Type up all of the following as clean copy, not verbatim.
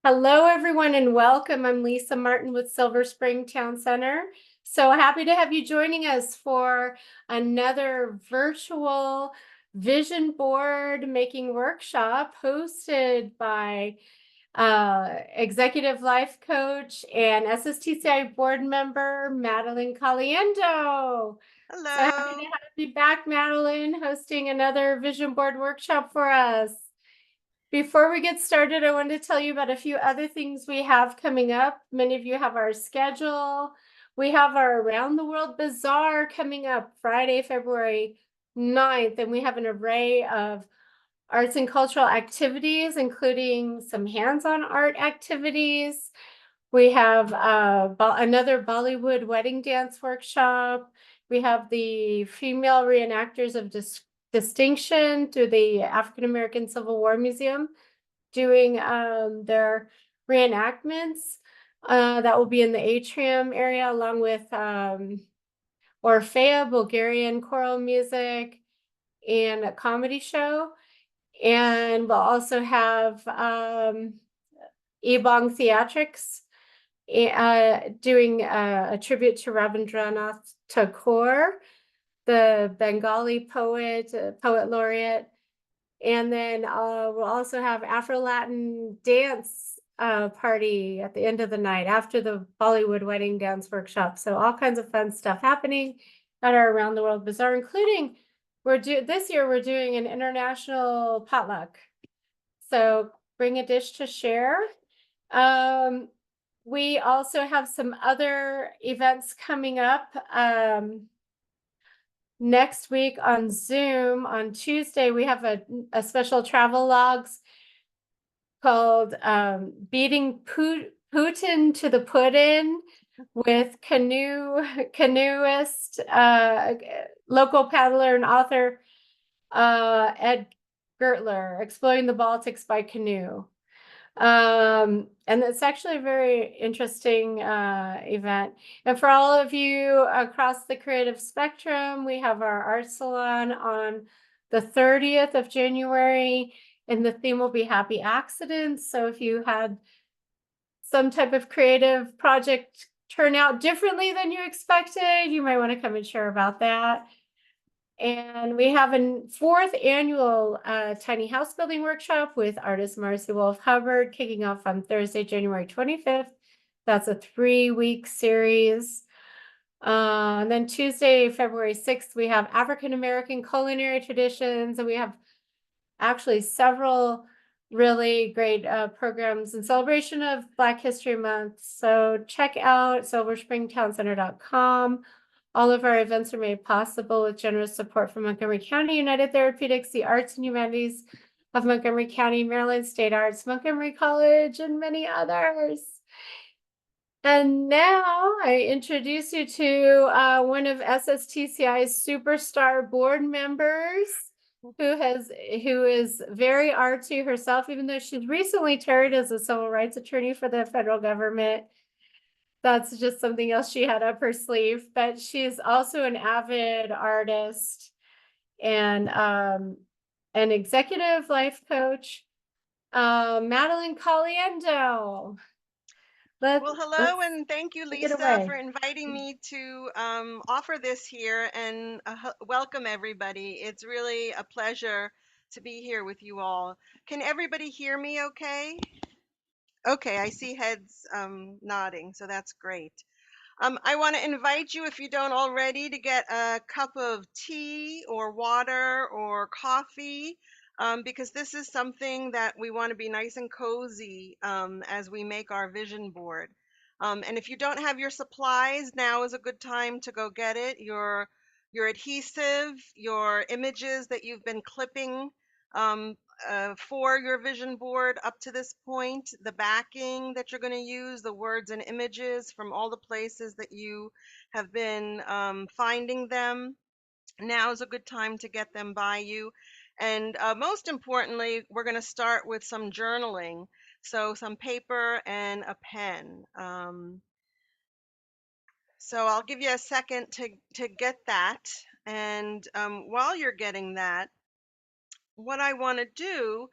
Hello, everyone, and welcome. I'm Lisa Martin with Silver Spring Town Center. So happy to have you joining us for another virtual vision board making workshop hosted by Executive Life Coach and SSTCi board member Madeline Caliendo. So happy to Hello. have you back, Madeline, hosting another vision board workshop for us. Before we get started, I wanted to tell you about a few other things we have coming up. Many of you have our schedule. We have our Around the World Bazaar coming up Friday, February 9th, and we have an array of arts and cultural activities, including some hands-on art activities. We have another Bollywood wedding dance workshop. We have the female reenactors of distinction through the African American Civil War Museum doing their reenactments. That will be in the atrium area, along with Orfea, Bulgarian choral music, and a comedy show. And we'll also have Ebong Theatrics doing a tribute to Rabindranath Tagore, the Bengali poet, poet laureate. And then we'll also have Afro-Latin dance party at the end of the night after the Bollywood wedding dance workshop. So all kinds of fun stuff happening at our Around the World Bazaar, including this year we're doing an international potluck. So bring a dish to share. Um, we also have some other events coming up. Next week on Zoom on Tuesday, we have a special travel logs called Beating Putin to the Puddin with canoeist, local paddler and author Ed Gertler, Exploring the Baltics by Canoe. And it's actually a very interesting event. And for all of you across the creative spectrum, we have our art salon on the 30th of January, and the theme will be happy accidents. So if you had some type of creative project turn out differently than you expected, you might want to come and share about that. And we have a fourth annual tiny house building workshop with artist Marcy Wolf Hubbard kicking off on Thursday, January 25th. That's a 3-week series. And then Tuesday, February 6th, we have African American culinary traditions, and we have actually several really great programs in celebration of Black History Month. So check out silverspringtowncenter.com. All of our events are made possible with generous support from Montgomery County United Therapeutics, the Arts and Humanities of Montgomery County, Maryland State Arts, Montgomery College, and many others. And now I introduce you to one of SSTCi's superstar board members who is very artsy herself, even though she's recently retired as a civil rights attorney for the federal government. That's just something else she had up her sleeve, but she's also an avid artist and an executive life coach, Madeline Caliendo. Well, Let's hello, and thank you, take it Lisa, away. for inviting me to offer this here and welcome everybody. It's really a pleasure to be here with you all. Can everybody hear me okay? Okay, I see heads nodding, so that's great. I want to invite you, if you don't already, to get a cup of tea or water or coffee, because this is something that we want to be nice and cozy as we make our vision board. And if you don't have your supplies, now is a good time to go get it. Your adhesive, your images that you've been clipping um, for your vision board up to this point, the backing that you're going to use, the words and images from all the places that you have been finding them. Now is a good time to get them by you. And most importantly, we're going to start with some journaling. So some paper and a pen. So I'll give you a second to get that. And while you're getting that, what I want to do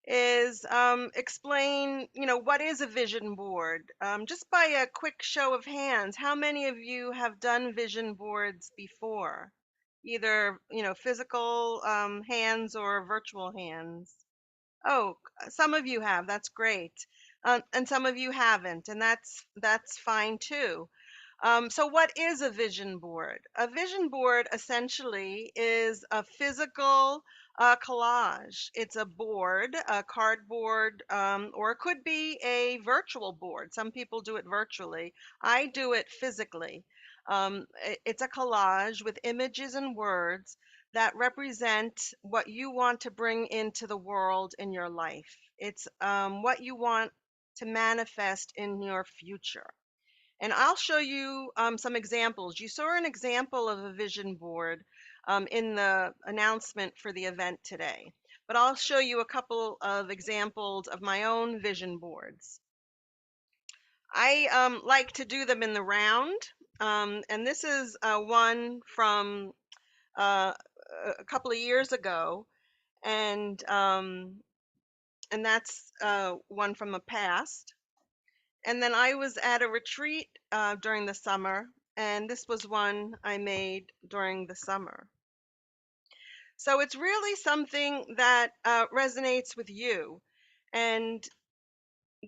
is explain, what is a vision board? Just by a quick show of hands, how many of you have done vision boards before? Either, physical hands or virtual hands. Oh, some of you have. That's great. And some of you haven't, and that's fine too. So, what is a vision board? A vision board essentially is a physical collage. It's a board, a cardboard, or it could be a virtual board. Some people do it virtually. I do it physically. It's a collage with images and words that represent what you want to bring into the world in your life. It's what you want to manifest in your future. And I'll show you some examples. You saw an example of a vision board in the announcement for the event today, but I'll show you a couple of examples of my own vision boards. I like to do them in the round, and this is one from uh, a couple of years ago, and that's one from the past. And then I was at a retreat during the summer, and this was one I made during the summer. So it's really something that resonates with you. And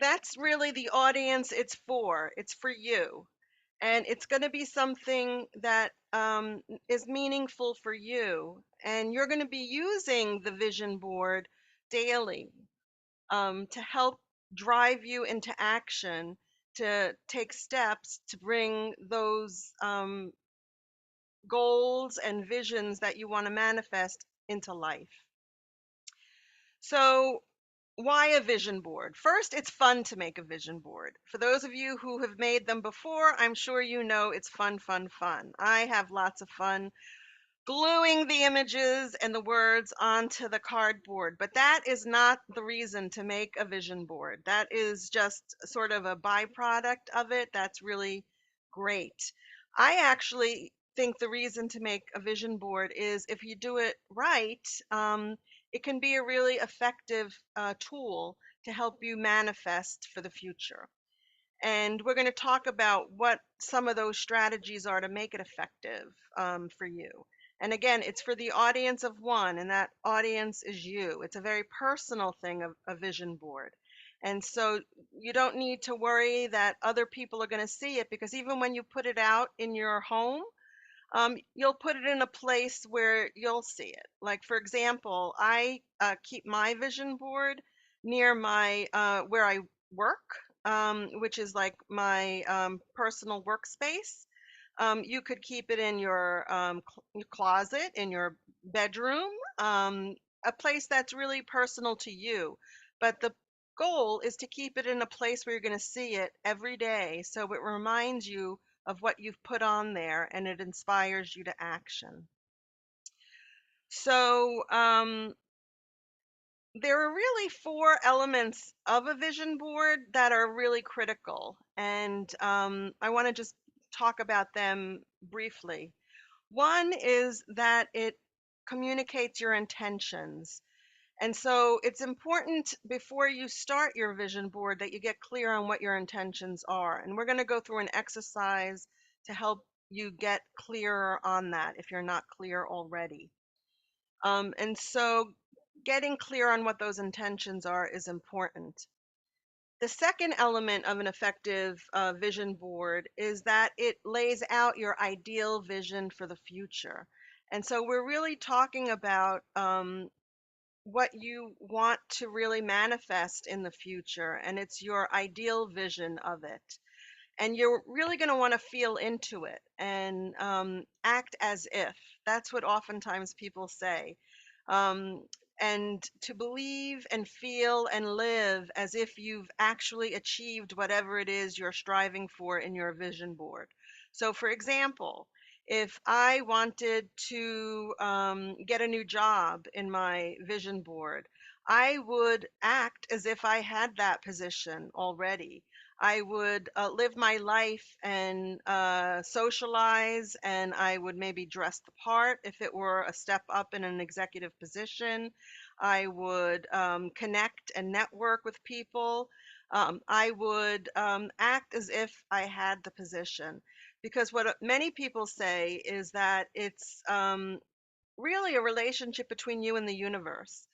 that's really the audience it's for. It's for you. And it's going to be something that is meaningful for you. And you're going to be using the vision board daily to help drive you into action, to take steps to bring those goals and visions that you want to manifest into life. So, why a vision board? First, it's fun to make a vision board. For those of you who have made them before, I'm sure you know it's fun, fun, fun. I have lots of fun gluing the images and the words onto the cardboard. But that is not the reason to make a vision board. That is just sort of a byproduct of it. That's really great. I actually think the reason to make a vision board is if you do it right, it can be a really effective tool to help you manifest for the future. And we're going to talk about what some of those strategies are to make it effective for you. And again, it's for the audience of one, and that audience is you. It's a very personal thing, a vision board. And so you don't need to worry that other people are going to see it, because even when you put it out in your home, you'll put it in a place where you'll see it. Like, for example, I keep my vision board near my where I work, which is like my personal workspace. You could keep it in your your closet, in your bedroom, a place that's really personal to you. But the goal is to keep it in a place where you're going to see it every day, so it reminds you of what you've put on there and it inspires you to action. So, there are really four elements of a vision board that are really critical, and I want to just talk about them briefly. One is that it communicates your intentions. And so it's important before you start your vision board that you get clear on what your intentions are. And we're going to go through an exercise to help you get clearer on that if you're not clear already. And so getting clear on what those intentions are is important. The second element of an effective vision board is that it lays out your ideal vision for the future. And so we're really talking about what you want to really manifest in the future, and it's your ideal vision of it. And you're really going to want to feel into it and act as if. That's what oftentimes people say. Um, and to believe and feel and live as if you've actually achieved whatever it is you're striving for in your vision board. So, for example, if I wanted to get a new job in my vision board, I would act as if I had that position already. I would live my life and socialize, and I would maybe dress the part if it were a step up in an executive position. I would connect and network with people. I would act as if I had the position. Because what many people say is that it's really a relationship between you and the universe,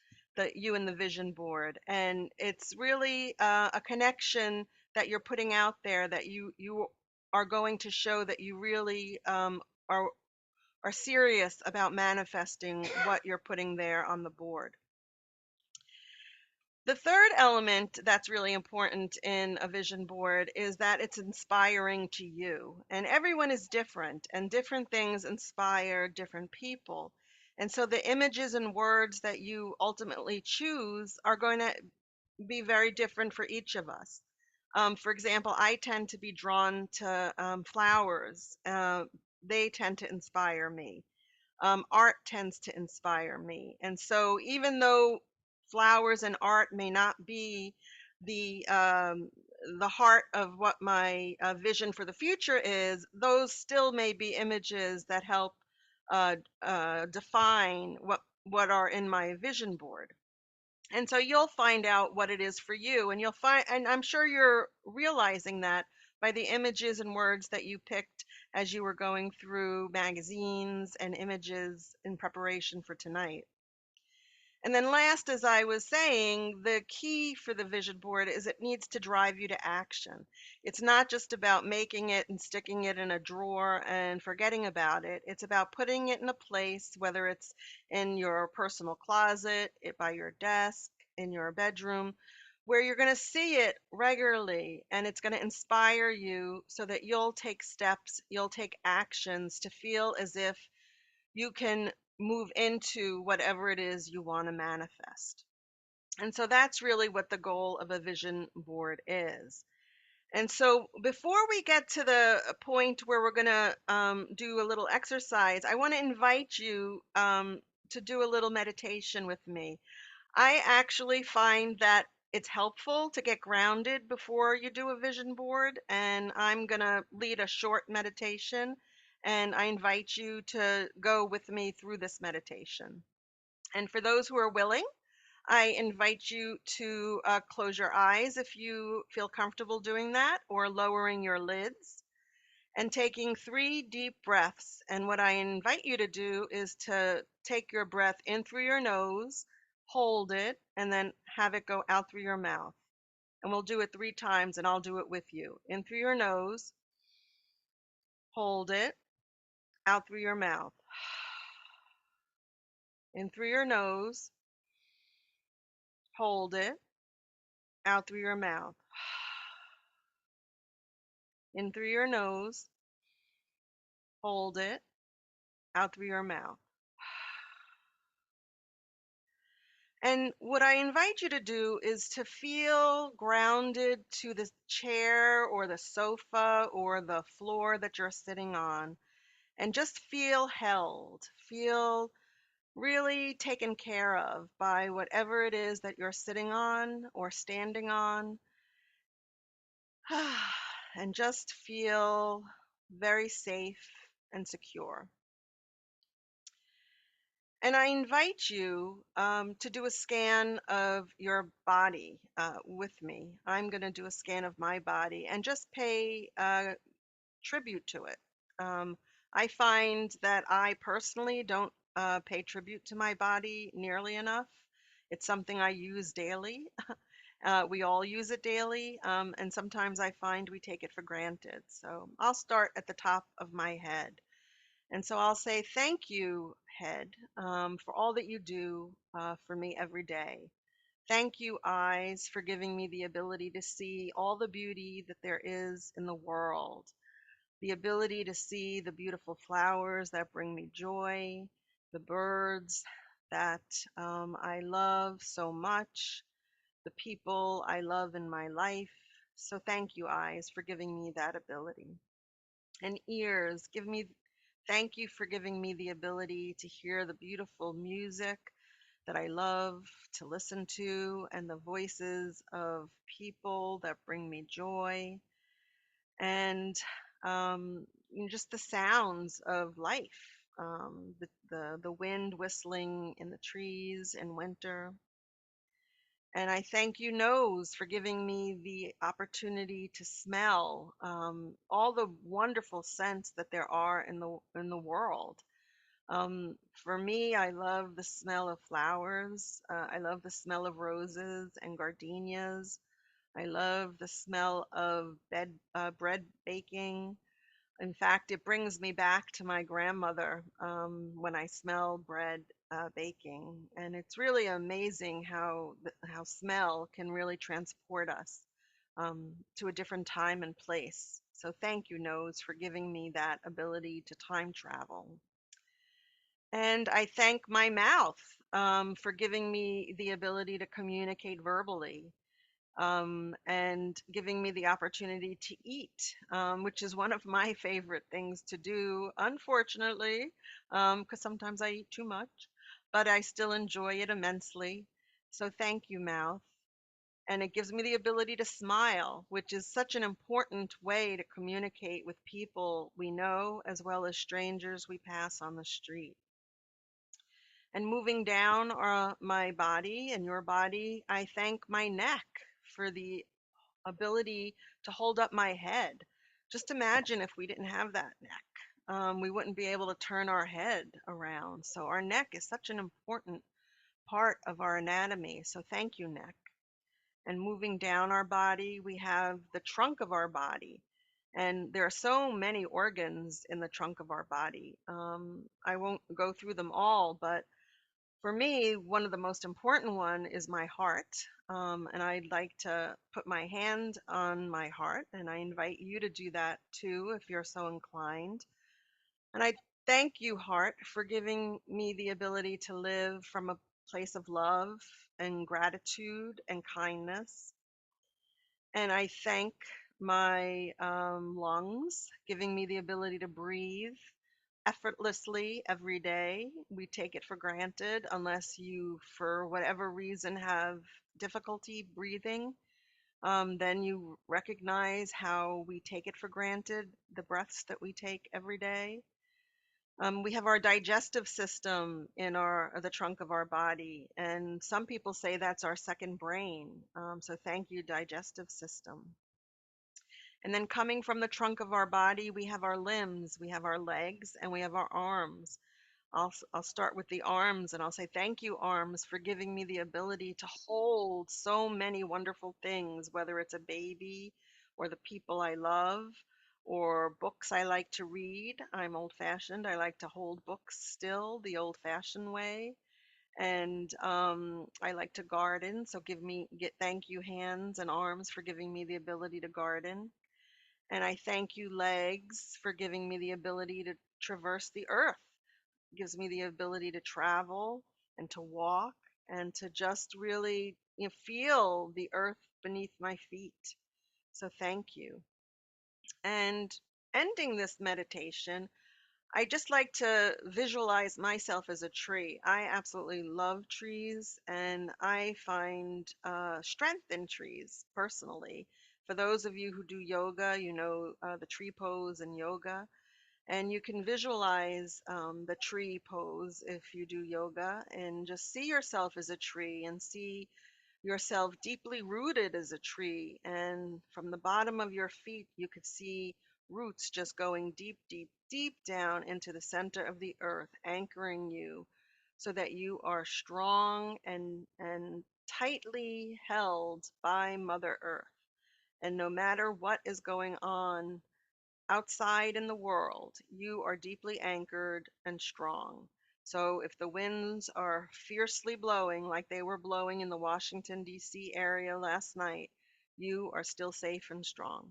you and the vision board. And it's really a connection that you're putting out there, that you are going to show that you really are, are serious about manifesting what you're putting there on the board. The third element that's really important in a vision board is that it's inspiring to you. And everyone is different, and different things inspire different people. And so the images and words that you ultimately choose are going to be very different for each of us. For example, I tend to be drawn to flowers. They tend to inspire me. Art tends to inspire me. And so even though flowers and art may not be the the heart of what my vision for the future is, those still may be images that help define what are in my vision board. And so you'll find out what it is for you, and you'll find, and I'm sure you're realizing that by the images and words that you picked as you were going through magazines and images in preparation for tonight. And then last, as I was saying, the key for the vision board is it needs to drive you to action. It's not just about making it and sticking it in a drawer and forgetting about it. It's about putting it in a place, whether it's in your personal closet, by your desk, in your bedroom, where you're going to see it regularly, and it's going to inspire you so that you'll take steps, you'll take actions to feel as if you can move into whatever it is you want to manifest. And so that's really what the goal of a vision board is. And so before we get to the point where we're going to do a little exercise, I want to invite you to do a little meditation with me. I actually find that it's helpful to get grounded before you do a vision board, and I'm going to lead a short meditation, and I invite you to go with me through this meditation. And for those who are willing, I invite you to close your eyes if you feel comfortable doing that, or lowering your lids and taking 3 deep breaths. And what I invite you to do is to take your breath in through your nose, hold it, and then have it go out through your mouth. And we'll do it 3 times, and I'll do it with you. In through your nose, hold it, out through your mouth. In through your nose, hold it, out through your mouth. In through your nose, hold it, out through your mouth. And what I invite you to do is to feel grounded to the chair or the sofa or the floor that you're sitting on, and just feel held, feel really taken care of by whatever it is that you're sitting on or standing on. And just feel very safe and secure. And I invite you to do a scan of your body with me. I'm going to do a scan of my body and just pay tribute to it. Um, I find that I personally don't pay tribute to my body nearly enough. It's something I use daily. We all use it daily, and sometimes I find we take it for granted. So I'll start at the top of my head. And so I'll say, thank you, head, for all that you do for me every day. Thank you, eyes, for giving me the ability to see all the beauty that there is in the world, the ability to see the beautiful flowers that bring me joy, the birds that I love so much, the people I love in my life. So thank you, eyes, for giving me that ability. And ears, thank you for giving me the ability to hear the beautiful music that I love to listen to, and the voices of people that bring me joy, and just the sounds of life. the wind whistling in the trees in winter. And I thank you, nose, for giving me the opportunity to smell all the wonderful scents that there are in the world. For me, I love the smell of flowers. I love the smell of roses and gardenias. I love the smell of bread baking. In fact, it brings me back to my grandmother when I smell bread baking, and it's really amazing how smell can really transport us to a different time and place. So thank you, Nose, for giving me that ability to time travel. And I thank my mouth for giving me the ability to communicate verbally and giving me the opportunity to eat, which is one of my favorite things to do, unfortunately, because sometimes I eat too much, but I still enjoy it immensely. So thank you, mouth. And it gives me the ability to smile, which is such an important way to communicate with people we know as well as strangers we pass on the street. And moving down my body and your body, I thank my neck for the ability to hold up my head. Just imagine if we didn't have that neck. We wouldn't be able to turn our head around. So, our neck is such an important part of our anatomy. So, thank you, neck. And moving down our body, we have the trunk of our body. And there are so many organs in the trunk of our body. I won't go through them all, but for me, one of the most important one is my heart. And I'd like to put my hand on my heart, and I invite you to do that too if you're so inclined. And I thank you, heart, for giving me the ability to live from a place of love and gratitude and kindness. And I thank my lungs, giving me the ability to breathe effortlessly every day. We take it for granted unless you, for whatever reason, have difficulty breathing. Then you recognize how we take it for granted, the breaths that we take every day. We have our digestive system in the trunk of our body, and some people say that's our second brain. So thank you, digestive system. And then coming from the trunk of our body, we have our limbs, we have our legs, and we have our arms. I'll start with the arms and I'll say thank you, arms, for giving me the ability to hold so many wonderful things, whether it's a baby or the people I love or books I like to read. I'm old fashioned. I like to hold books still the old fashioned way. And I like to garden. So thank you, hands and arms, for giving me the ability to garden. And I thank you, legs, for giving me the ability to traverse the earth. It gives me the ability to travel and to walk and to just really feel the earth beneath my feet. So thank you. And ending this meditation, I just like to visualize myself as a tree. I absolutely love trees and I find strength in trees personally. For those of you who do yoga, you know the tree pose in yoga. And you can visualize the tree pose if you do yoga and just see yourself as a tree and see yourself deeply rooted as a tree. And from the bottom of your feet, you could see roots just going deep, deep, deep down into the center of the earth, anchoring you so that you are strong and tightly held by Mother Earth. And no matter what is going on outside in the world, you are deeply anchored and strong. So if the winds are fiercely blowing like they were blowing in the Washington, D.C. area last night, you are still safe and strong.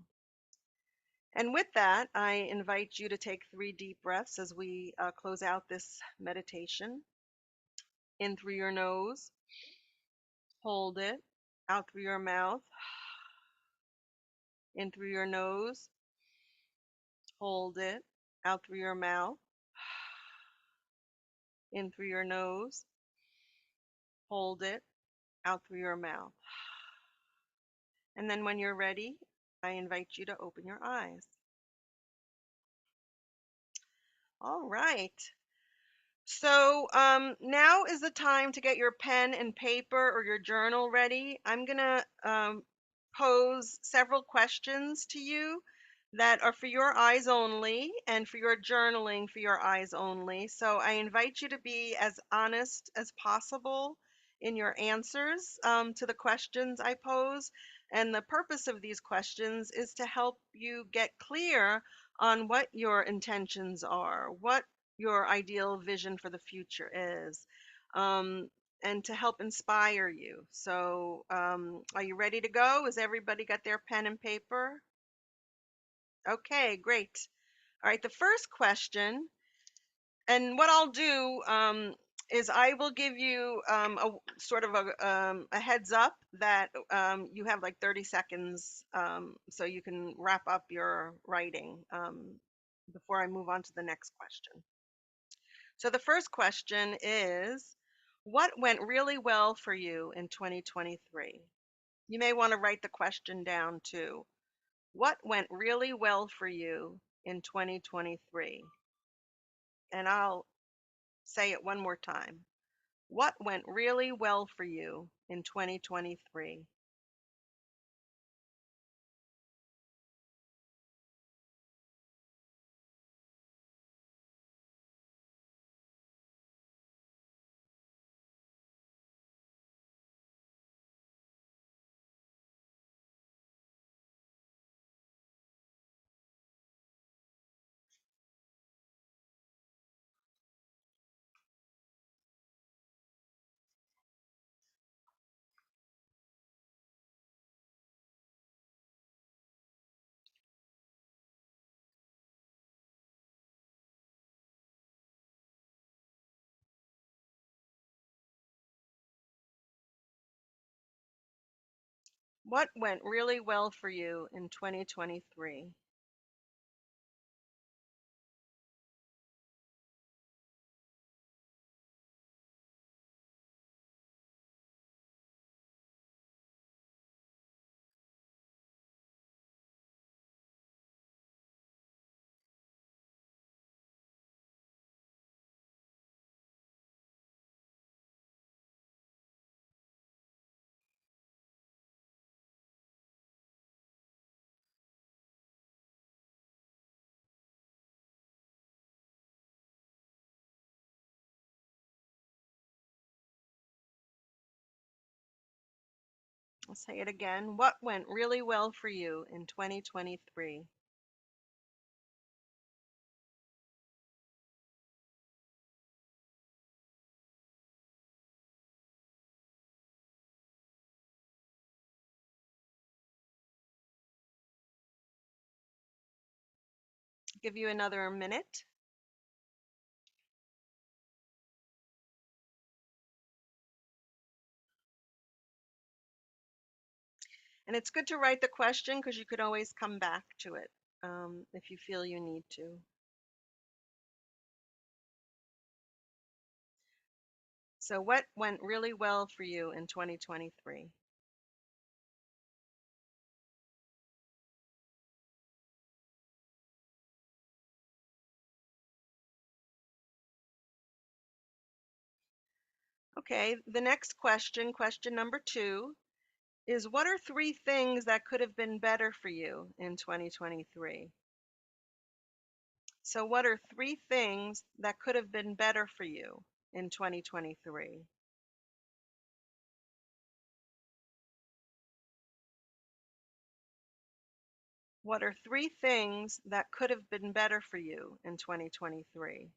And with that, I invite you to take 3 deep breaths as we close out this meditation. In through your nose, hold it, out through your mouth, in through your nose, hold it, out through your mouth, in through your nose, hold it, out through your mouth. And then when you're ready, I invite you to open your eyes. All right. So now is the time to get your pen and paper or your journal ready. I'm going to pose several questions to you that are for your eyes only and for your journaling for your eyes only. So I invite you to be as honest as possible in your answers to the questions I pose. And the purpose of these questions is to help you get clear on what your intentions are, what your ideal vision for the future is, um, and to help inspire you. So, are you ready to go? Has everybody got their pen and paper? Okay, great. All right, the first question, and what I'll do is I will give you a sort of a heads up that you have like 30 seconds so you can wrap up your writing before I move on to the next question. So the first question is, what went really well for you in 2023? You may want to write the question down too. What went really well for you in 2023? And I'll say it one more time. What went really well for you in 2023? What went really well for you in 2023? I'll say it again. What went really well for you in 2023? Give you another minute. And it's good to write the question because you could always come back to it if you feel you need to. So, what went really well for you in 2023? Okay, the next question, question number two, is what are three things that could have been better for you in 2023? So, what are three things that could have been better for you in 2023? What are three things that could have been better for you in 2023?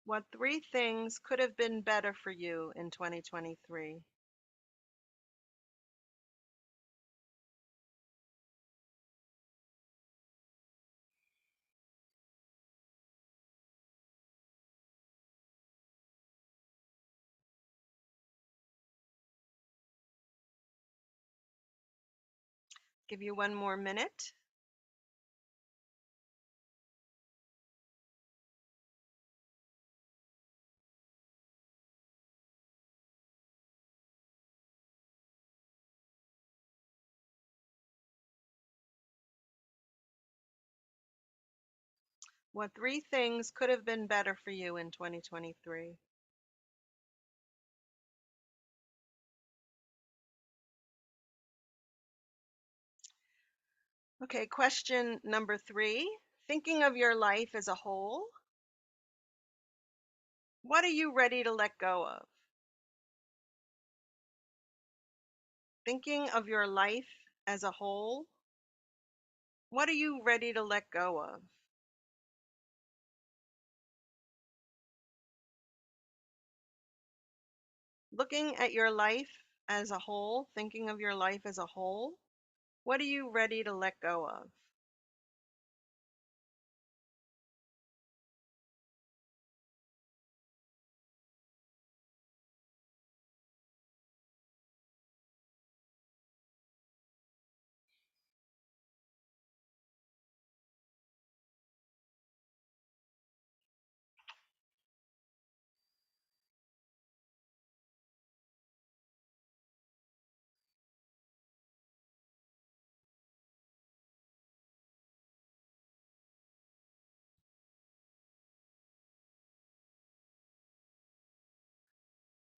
What three things could have been better for you in 2023? Give you one more minute. What 3 things could have been better for you in 2023? Okay, question number 3. Thinking of your life as a whole, what are you ready to let go of? Thinking of your life as a whole, what are you ready to let go of? Looking at your life as a whole, thinking of your life as a whole, what are you ready to let go of?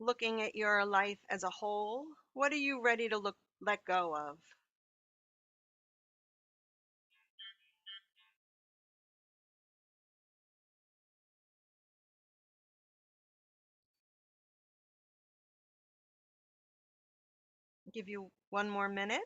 Looking at your life as a whole, what are you ready to let go of? Give you one more minute.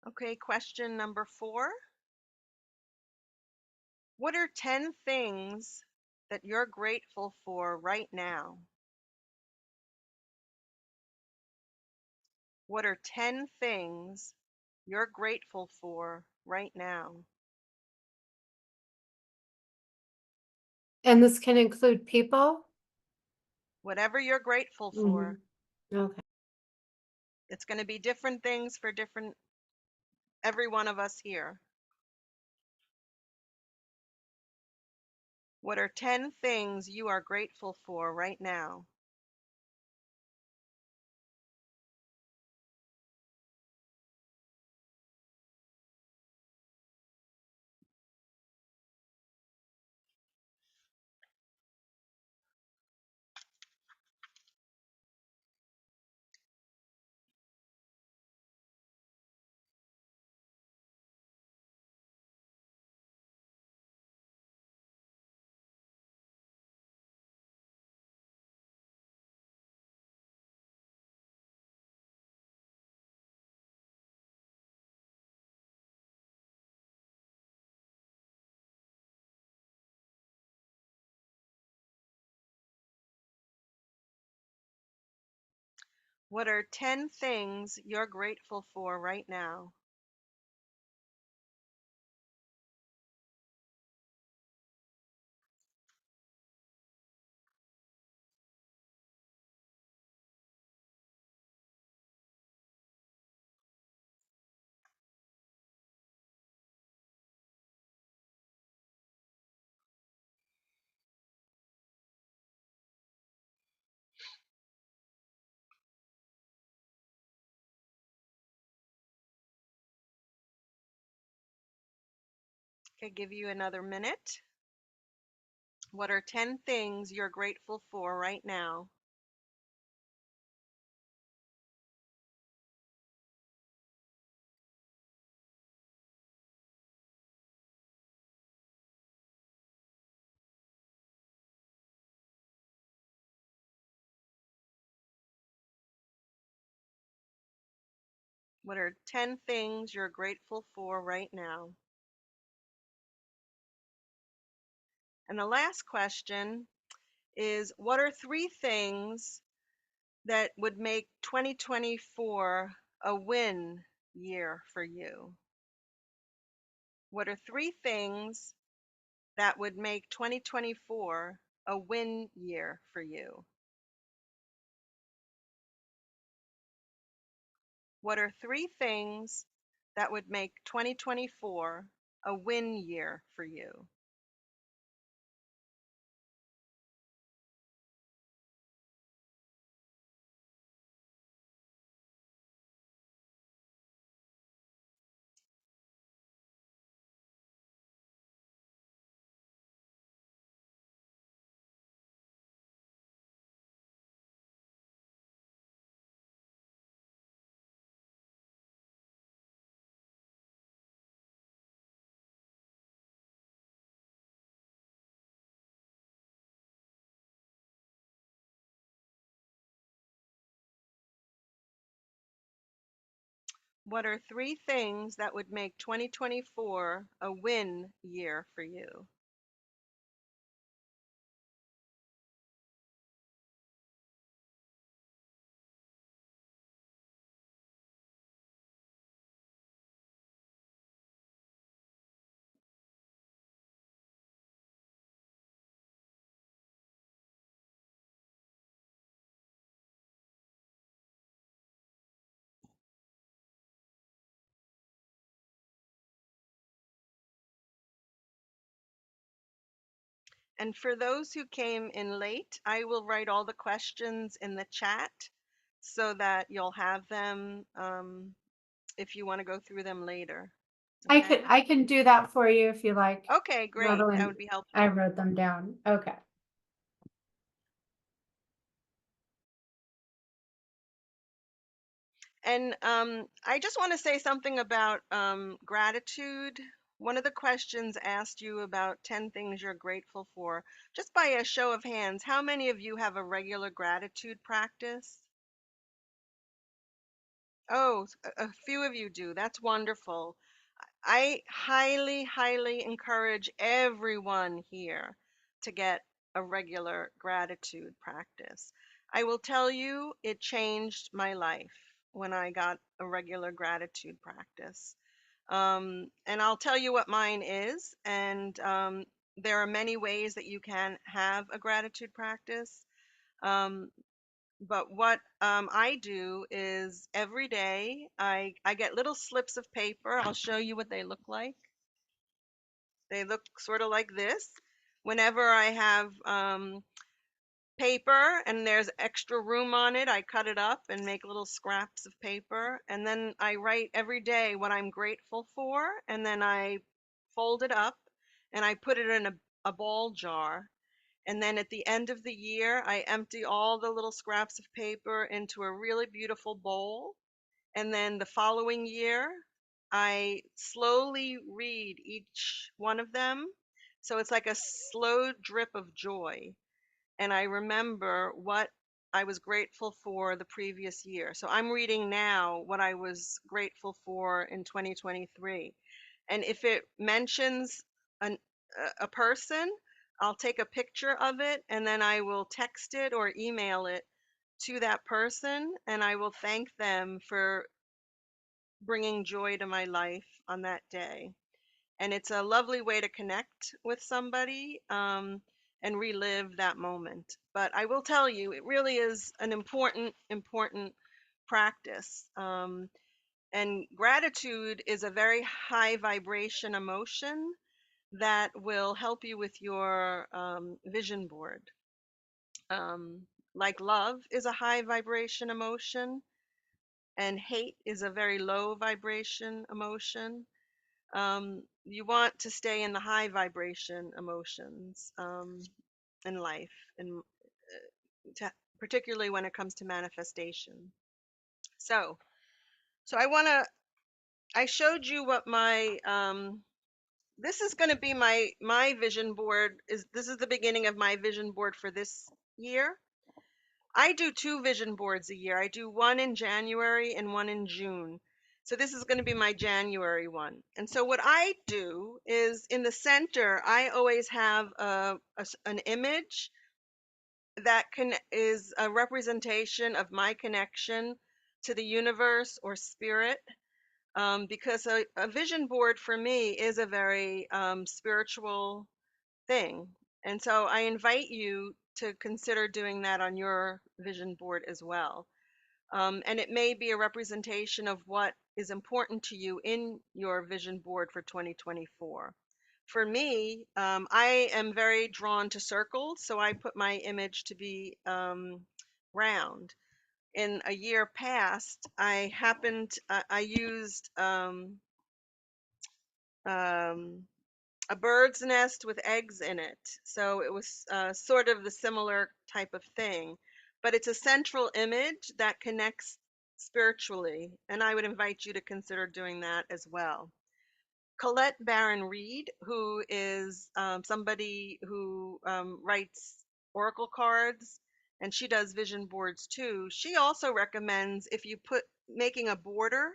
Okay, question number 4. What are 10 things that you're grateful for right now? What are 10 things you're grateful for right now? And this can include people? Whatever you're grateful for, Mhm. Okay. it's going to be different things for different every one of us here. What are 10 things you are grateful for right now? What are 10 things you're grateful for right now? Okay, give you another minute. What are 10 things you're grateful for right now? What are 10 things you're grateful for right now? And the last question is, what are 3 things that would make 2024 a win year for you? What are 3 things that would make 2024 a win year for you? What are 3 things that would make 2024 a win year for you? What are 3 things that would make 2024 a win year for you? And for those who came in late, I will write all the questions in the chat so that you'll have them if you want to go through them later. Okay. I can do that for you if you like, Okay, great. That Madeline. would be I helpful. wrote them down. Okay. And I just want to say something about gratitude. One of the questions asked you about 10 things you're grateful for. Just by a show of hands, how many of you have a regular gratitude practice? Oh, a few of you do. That's wonderful. I highly, highly encourage everyone here to get a regular gratitude practice. I will tell you, it changed my life when I got a regular gratitude practice. And I'll tell you what mine is. And there are many ways that you can have a gratitude practice. Um, but what I do is every day I get little slips of paper. I'll show you what they look like. They look sort of like this. Whenever I have paper and there's extra room on it, I cut it up and make little scraps of paper. And then I write every day what I'm grateful for. And then I fold it up and I put it in a ball jar. And then at the end of the year, I empty all the little scraps of paper into a really beautiful bowl. And then the following year, I slowly read each one of them. So it's like a slow drip of joy. And I remember what I was grateful for the previous year. So I'm reading now what I was grateful for in 2023. And if it mentions an, a person, I'll take a picture of it and then I will text it or email it to that person and I will thank them for bringing joy to my life on that day. And it's a lovely way to connect with somebody and relive that moment. But I will tell you, it really is an important, important practice. And gratitude is a very high vibration emotion that will help you with your vision board. Um, like love is a high vibration emotion, and hate is a very low vibration emotion. You want to stay in the high vibration emotions in life, and particularly when it comes to manifestation. So, so I showed you what my this is going to be my vision board. This is the beginning of my vision board for this year. I do 2 vision boards a year. I do one in January and one in June. So this is going to be my January one. And so what I do is in the center, I always have an image that is a representation of my connection to the universe or spirit, because a vision board for me is a very spiritual thing. And so I invite you to consider doing that on your vision board as well. And it may be a representation of what is important to you in your vision board for 2024. For me, I am very drawn to circles, so I put my image to be round. In a year past, I used um, a bird's nest with eggs in it. So it was sort of the similar type of thing, but it's a central image that connects spiritually. And I would invite you to consider doing that as well. Colette Barron Reed, who is somebody who writes oracle cards, and she does vision boards too. She also recommends if you put making a border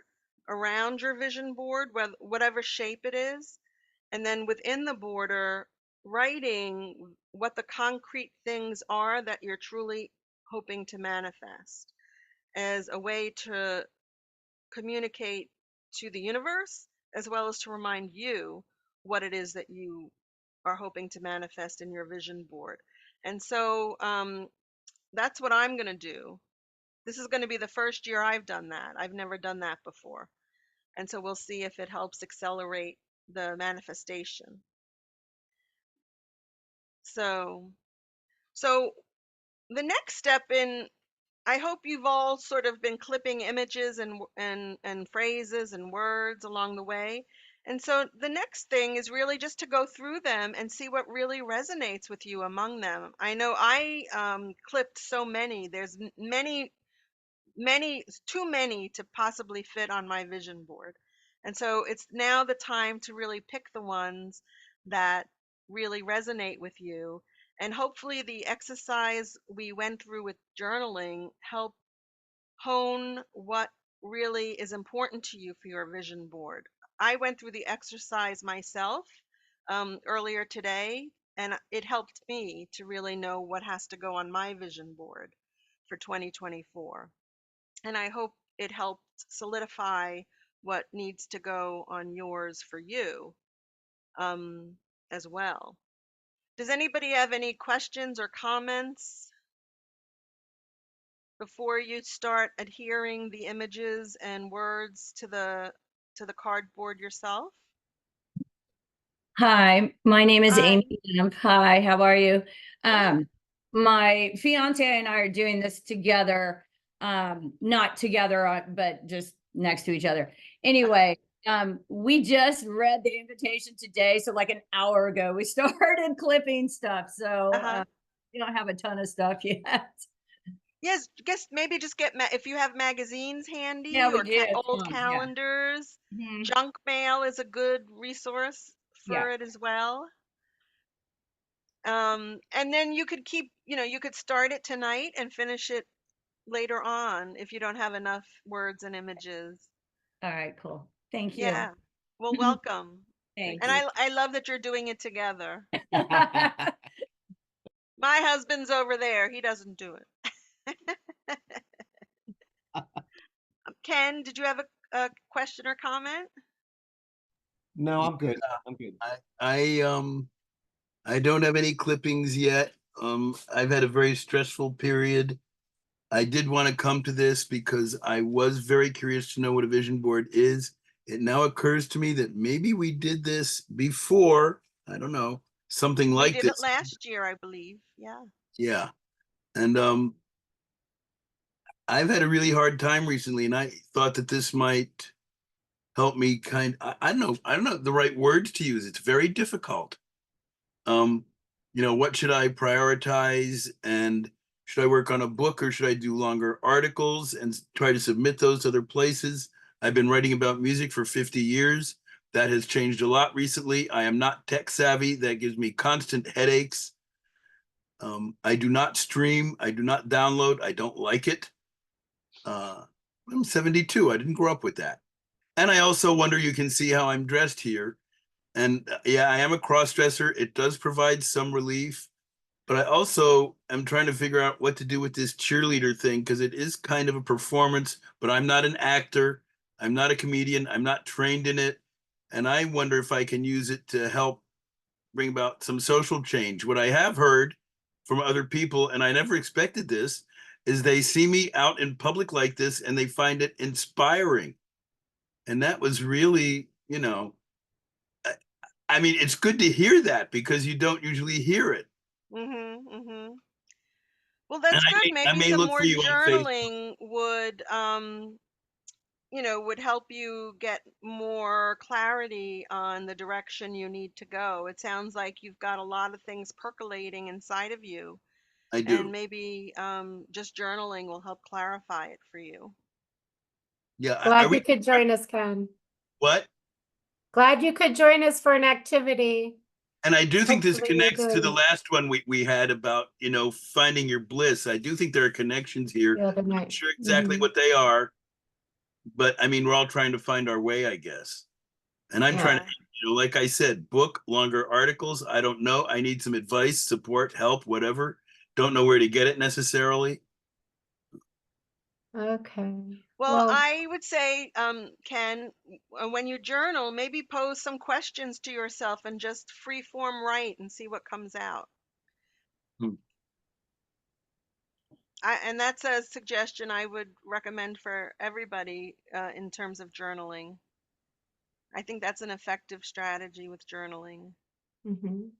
around your vision board, whatever shape it is, and then within the border, writing what the concrete things are that you're truly hoping to manifest as a way to communicate to the universe, as well as to remind you what it is that you are hoping to manifest in your vision board. And so that's what I'm going to do. This is going to be the first year I've done that. I've never done that before. And so we'll see if it helps accelerate the manifestation. So, so the next step in, I hope you've all sort of been clipping images and phrases and words along the way. And so the next thing is really just to go through them and see what really resonates with you among them. I know I clipped so many. There's too many to possibly fit on my vision board. And so it's now the time to really pick the ones that really resonate with you. And hopefully the exercise we went through with journaling helped hone what really is important to you for your vision board. I went through the exercise myself earlier today, and it helped me to really know what has to go on my vision board for 2024. And I hope it helped solidify what needs to go on yours for you as well. Does anybody have any questions or comments before you start adhering the images and words to the cardboard yourself? Hi, my name is Hi. Amy Lamp. Hi, how are you? Good. My fiance and I are doing this together, not together, but just next to each other. Anyway, we just read the invitation today, so like an hour ago, we started clipping stuff. So Uh-huh. we don't have a ton of stuff yet. Yes, guess maybe just get if you have magazines Yeah, handy we or did. old Yeah. calendars. Mhm. Junk mail is a good resource Yeah. for it as well. And then you could you could start it tonight and finish it later on if you don't have enough words and images. All right, cool. Thank you. Yeah. Well, welcome. Thanks. And I love that you're doing it together. My husband's over there. He doesn't do it. Ken, did you have a question or comment? No, I'm good. I'm good. I don't have any clippings yet. I've had a very stressful period. I did want to come to this because I was very curious to know what a vision board is. It now occurs to me that maybe we did this before. I don't know, something We like did it this. last year, I believe. Yeah. Yeah. And I've had a really hard time recently, and I thought that this might help me I don't know the right words to use. It's very difficult. um what should I prioritize, and should I work on a book, or should I do longer articles and try to submit those to other places? I've been writing about music for 50 years. That has changed a lot recently. I am not tech savvy. That gives me constant headaches. I do not stream. I do not download. I don't like it. I'm 72. I didn't grow up with that. And I also wonder, you can see how I'm dressed here. And yeah, I am a cross dresser. It does provide some relief, but I also am trying to figure out what to do with this cheerleader thing because it is kind of a performance, but I'm not an actor. I'm not a comedian. I'm not trained in it. And I wonder if I can use it to help bring about some social change. What I have heard from other people, and I never expected this, is they see me out in public like this and they find it inspiring. And that was really, I mean, it's good to hear that because you don't usually hear it. Mm-hmm. Mm-hmm. Well, And that's good. I Maybe may some look for more you on Facebook. journaling would, would help you get more clarity on the direction you need to go. It sounds like you've got a lot of things percolating inside of you, I and do. maybe just journaling will help clarify it for you. Yeah. Are Glad we you could join us, Ken. what? Glad you could join us for an activity. And I do think this Hopefully you're connects to the doing last one we had about, finding your bliss. I do think there are connections here. the other I'm not night. sure exactly Mhm. what they are, but I mean, we're all trying to find our way, I guess. And I'm trying Yeah. to, like I said, book longer articles. I don't know. I need some advice, support, help, whatever. Don't know where to get it necessarily. Okay. Well, Well, I would say, Ken, when you journal, maybe pose some questions to yourself and just free form write and see what comes out. Hmm. And that's a suggestion I would recommend for everybody in terms of journaling. I think that's an effective strategy with journaling. mhm.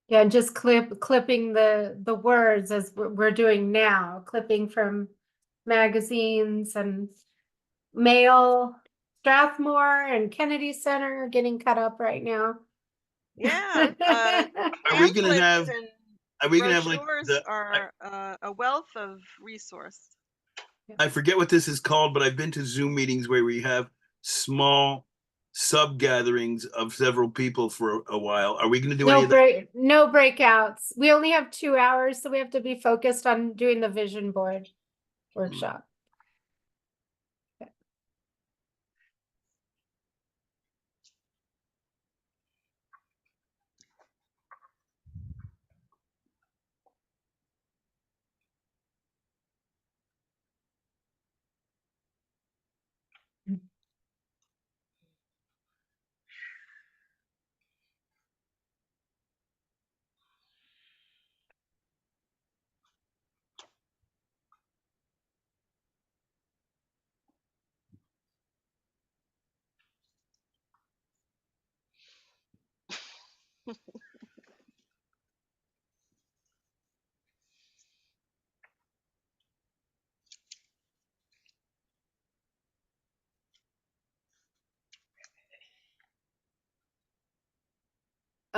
Yeah, and just clipping the words as we're doing now, clipping from magazines and Mail, Strathmore and Kennedy Center getting cut up right now. Yeah, Are we gonna pamphlets have and are we gonna have like brochures are a wealth of resource. I forget what this is called, but I've been to Zoom meetings where we have small sub gatherings of several people for a while. Are we gonna do any of that? No breakouts. We only have 2 hours, so we have to be focused on doing the vision board workshop.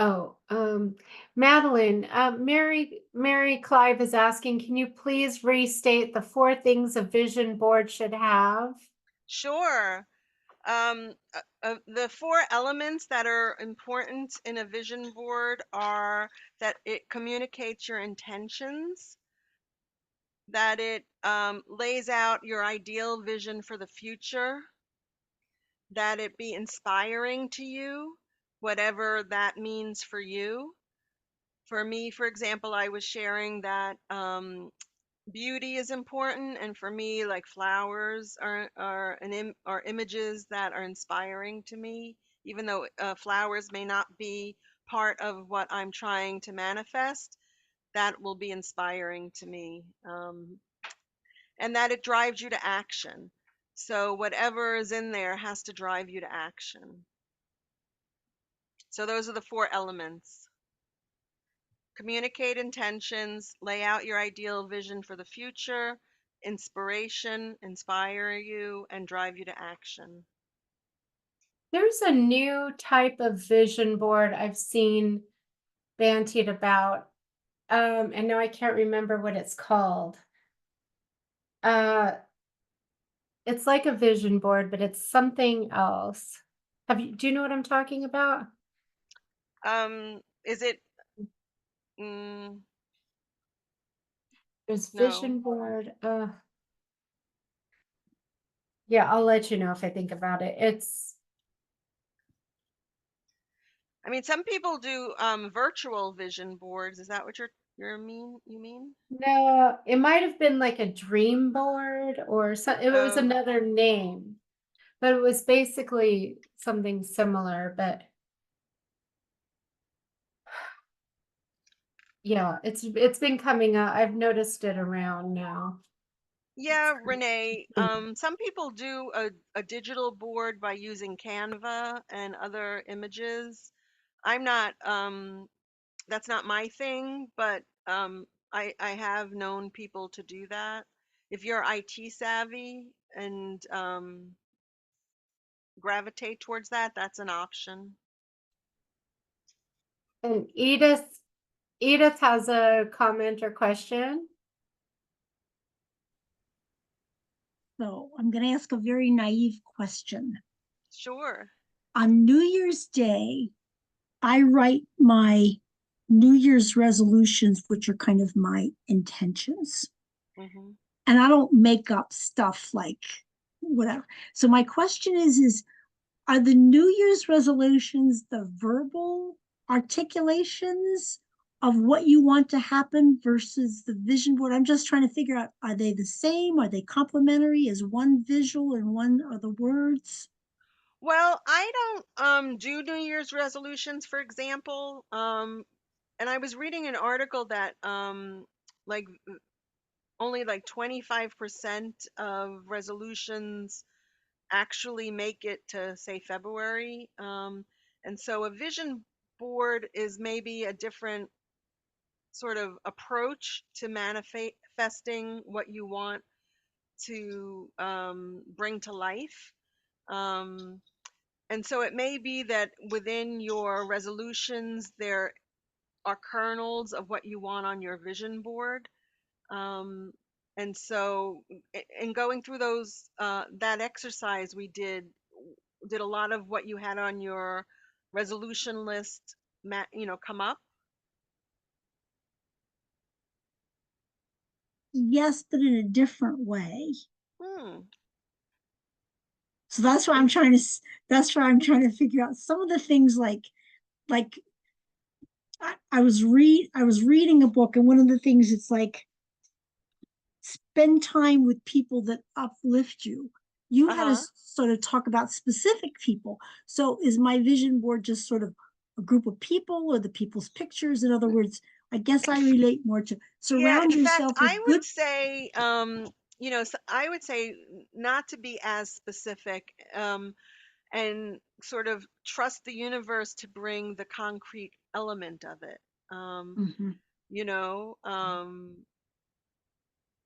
Oh, Madeline, Mary Clive is asking, can you please restate the 4 things a vision board should have? Sure. The 4 elements that are important in a vision board are that it communicates your intentions, that it lays out your ideal vision for the future, that it be inspiring to you, whatever that means for you. For me, for example, I was sharing that beauty is important, and for me, like flowers are images that are inspiring to me, even though flowers may not be part of what I'm trying to manifest. That will be inspiring to me, and that it drives you to action. So whatever is in there has to drive you to action. So those are the 4 elements. Communicate intentions, lay out your ideal vision for the future, inspiration, inspire you, and drive you to action. There's a new type of vision board I've seen bantied about, and now I can't remember what it's called. Uh, it's like a vision board, but it's something else. Do you know what I'm talking about? Is it? Mm, There's no. vision board. Yeah, I'll let you know if I think about it. I mean, some people do virtual vision boards. Is that what you mean? No, it might have been like a dream board or it was Oh, another name, but it was basically something similar, but yeah, it's been coming up. I've noticed it around now. yeah, It's Renee. coming. Some people do a digital board by using Canva and other images. I'm not that's not my thing, but I have known people to do that. If you're IT savvy and gravitate towards that, that's an option. And Edith has a comment or question. So I'm going to ask a very naive question. Sure. On New Year's Day, I write my New Year's resolutions, which are kind of my intentions. Hmm. And I don't make up stuff like whatever. So my question is are the New Year's resolutions the verbal articulations of what you want to happen versus the vision board? I'm just trying to figure out, are they the same? Are they complementary? Is one visual and one are the words? Well, I don't do New Year's resolutions, for example. And I was reading an article that like only like 25% of resolutions actually make it to, say, February. And so a vision board is maybe a different sort of approach to manifesting what you want to bring to life. Um, and so it may be that within your resolutions, there are kernels of what you want on your vision board. Um, and so in going through those that exercise we did a lot of what you had on your resolution list come up. Yes, but in a different way. Hmm. So that's why that's why I'm trying to figure out some of the things like I was reading a book, and one of the things it's like spend time with people that uplift you. You had to Uh-huh. sort of talk about specific people. So is my vision board just sort of a group of people or the people's pictures? In other words, I guess I relate more to Yeah, surround in fact, yourself with good. I would say not to be as specific, and sort of trust the universe to bring the concrete element of it. Um, Mhm. you know,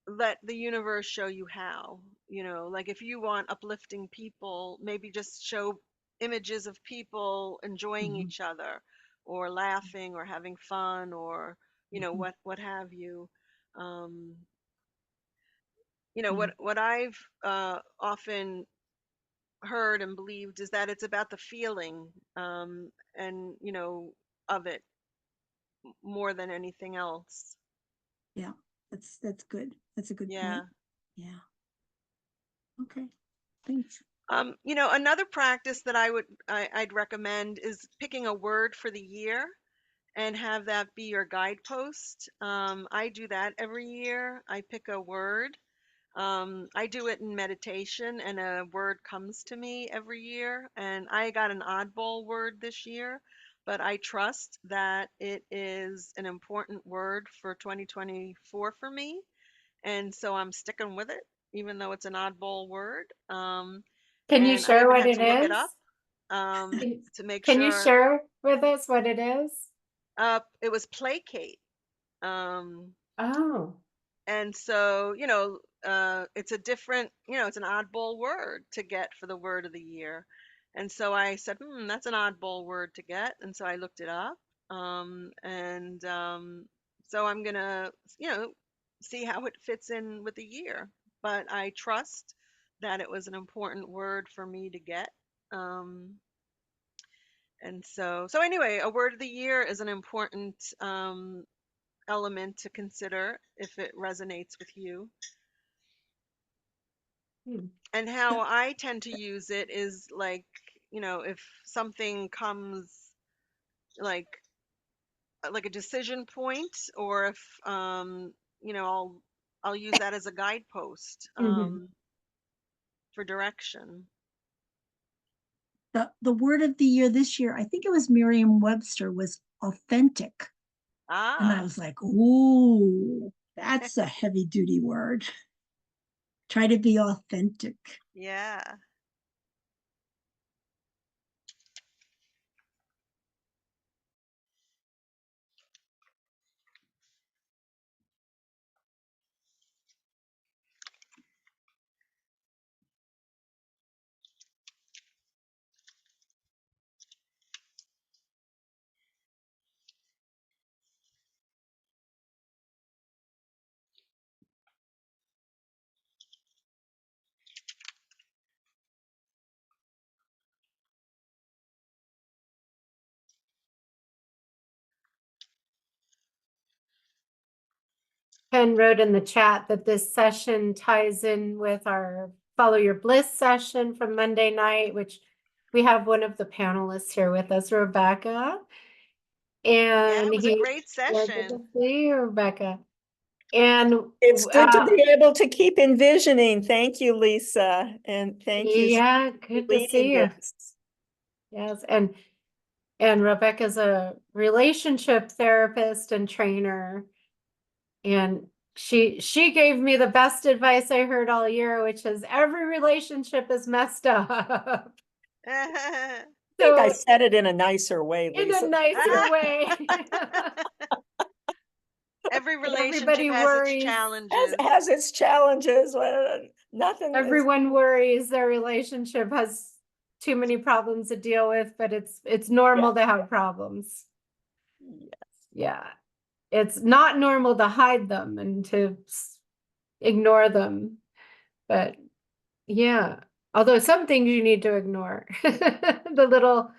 let the universe show you how. Like if you want uplifting people, maybe just show images of people enjoying Mhm. each other or laughing or having fun or Mhm. what have you. um Yeah. what I've often heard and believed is that it's about the feeling, and of it more than anything else. Yeah. That's good. That's a good point. Yeah. Yeah. Okay. Thanks. Another practice that I'd recommend is picking a word for the year and have that be your guidepost. I do that every year. I pick a word. I do it in meditation, and a word comes to me every year. And I got an oddball word this year, but I trust that it is an important word for 2024 for me. And so I'm sticking with it, even though it's an oddball word. Can you And I share even what had it to look it is? up Can to make can you sure. share with us what it is? It was placate. Um, Oh, and so, it's a different, it's an oddball word to get for the word of the year. And so I said, that's an oddball word to get. And so I looked it up. And so I'm going to, see how it fits in with the year. But I trust that it was an important word for me to get. Um, and so anyway, a word of the year is an important element to consider if it resonates with you. And how I tend to use it is like, if something comes like a decision point, or if I'll use that as a guidepost Mhm. for direction. The word of the year this year, I think it was Merriam-Webster, was authentic. And I Ah, was like, ooh, that's a heavy duty word. Try to be authentic. yeah. Ken wrote in the chat that this session ties in with our Follow Your Bliss session from Monday night, which we have one of the panelists here with us, Rebecca. Yeah, And it was a he, great yeah, good to session. see you, Rebecca. And It's good to be able to keep envisioning. Thank you, Lisa. And thank you yeah, for good to leading see you. this. Yes, and Rebecca's a relationship therapist and trainer. And she gave me the best advice I heard all year, which is every relationship is messed up. I think I So said it in a nicer way, in a Lisa. nicer way. Every relationship Everybody has its worries. challenges. Has its challenges. Nothing is Everyone worries their relationship has too many problems to deal with, but it's normal to have problems. Yeah. It's not normal to hide them and to ignore them. But yeah, although some things you need to ignore, the little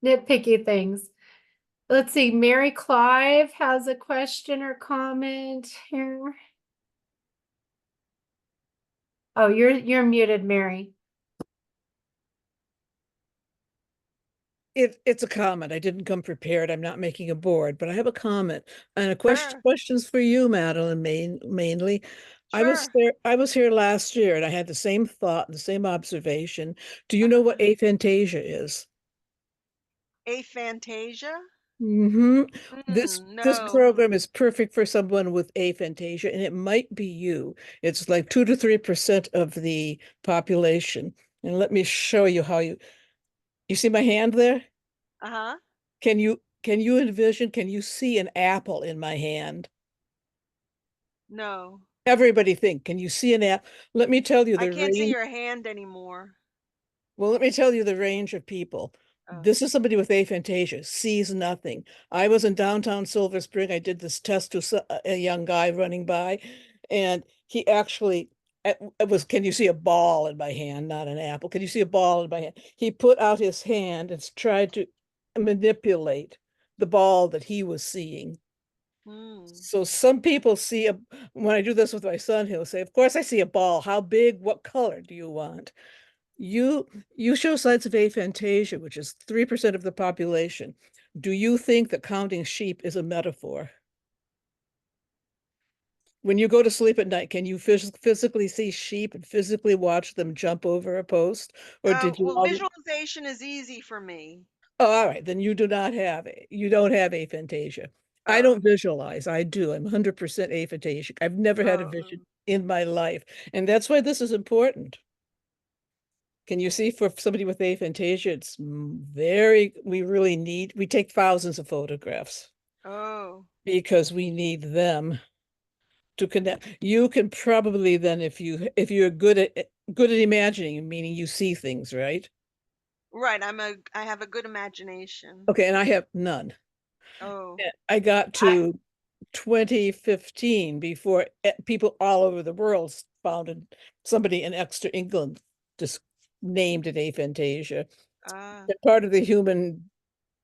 nitpicky things. Let's see, Mary Clive has a question or comment here. Oh, you're muted, Mary. It's a comment. I didn't come prepared. I'm not making a board, but I have a comment and a Sure, questions for you, Madeline, mainly. sure. I was here last year and I had the same thought, the same observation. Do you know what Uh, aphantasia is? Aphantasia? Mm-hmm. This No. program is perfect for someone with aphantasia, and it might be you. It's like 2 to 3% of the population. And let me show you how you see my hand there? Uh-huh. Can you envision, can you see an apple in my hand? No. Everybody think, can you see an apple? Let me tell you I the can't see range. your hand anymore. Well, let me tell you the range of people. Oh. This is somebody with aphantasia, sees nothing. I was in downtown Silver Spring. I did this test to a young guy running by, and he actually, it was, can you see a ball in my hand, not an apple? Can you see a ball in my hand? He put out his hand and tried to manipulate the ball that he was seeing. Hmm. So some people see when I do this with my son, he'll say, of course I see a ball. How big? What color do you want? You you show signs of aphantasia, which is 3% of the population. Do you think that counting sheep is a metaphor? When you go to sleep at night, can you physically see sheep and physically watch them jump over a post? Or did you Well, already? visualization is easy for me. Oh, all right, then you don't have aphantasia. I Oh. don't visualize. I do. I'm 100% aphantasic. I've never had a Oh. vision in my life. And that's why this is important. Can you see, for somebody with aphantasia, it's we take thousands of photographs Oh. because we need them to connect. You can probably then, if you're good at imagining, meaning you see things, right? Right. I have a good imagination. Okay, and I have none. Oh. I got to 2015 before people all over the world found somebody in Exeter, England, just named it aphantasia. Ah. Part of the human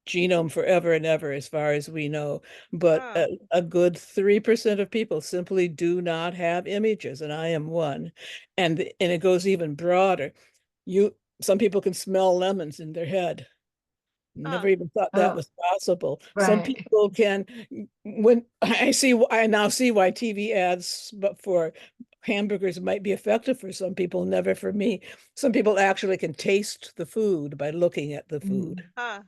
genome forever and ever, as far as we know. But Oh, a good 3% of people simply do not have images, and I am one. And it goes even broader. Some people can smell lemons in their head. Never huh. even thought that Oh, was possible. Some right. people can, when I now see why TV ads, but for hamburgers might be effective for some people, never for me. Some people actually can taste the food by looking at the food. Mm. Huh.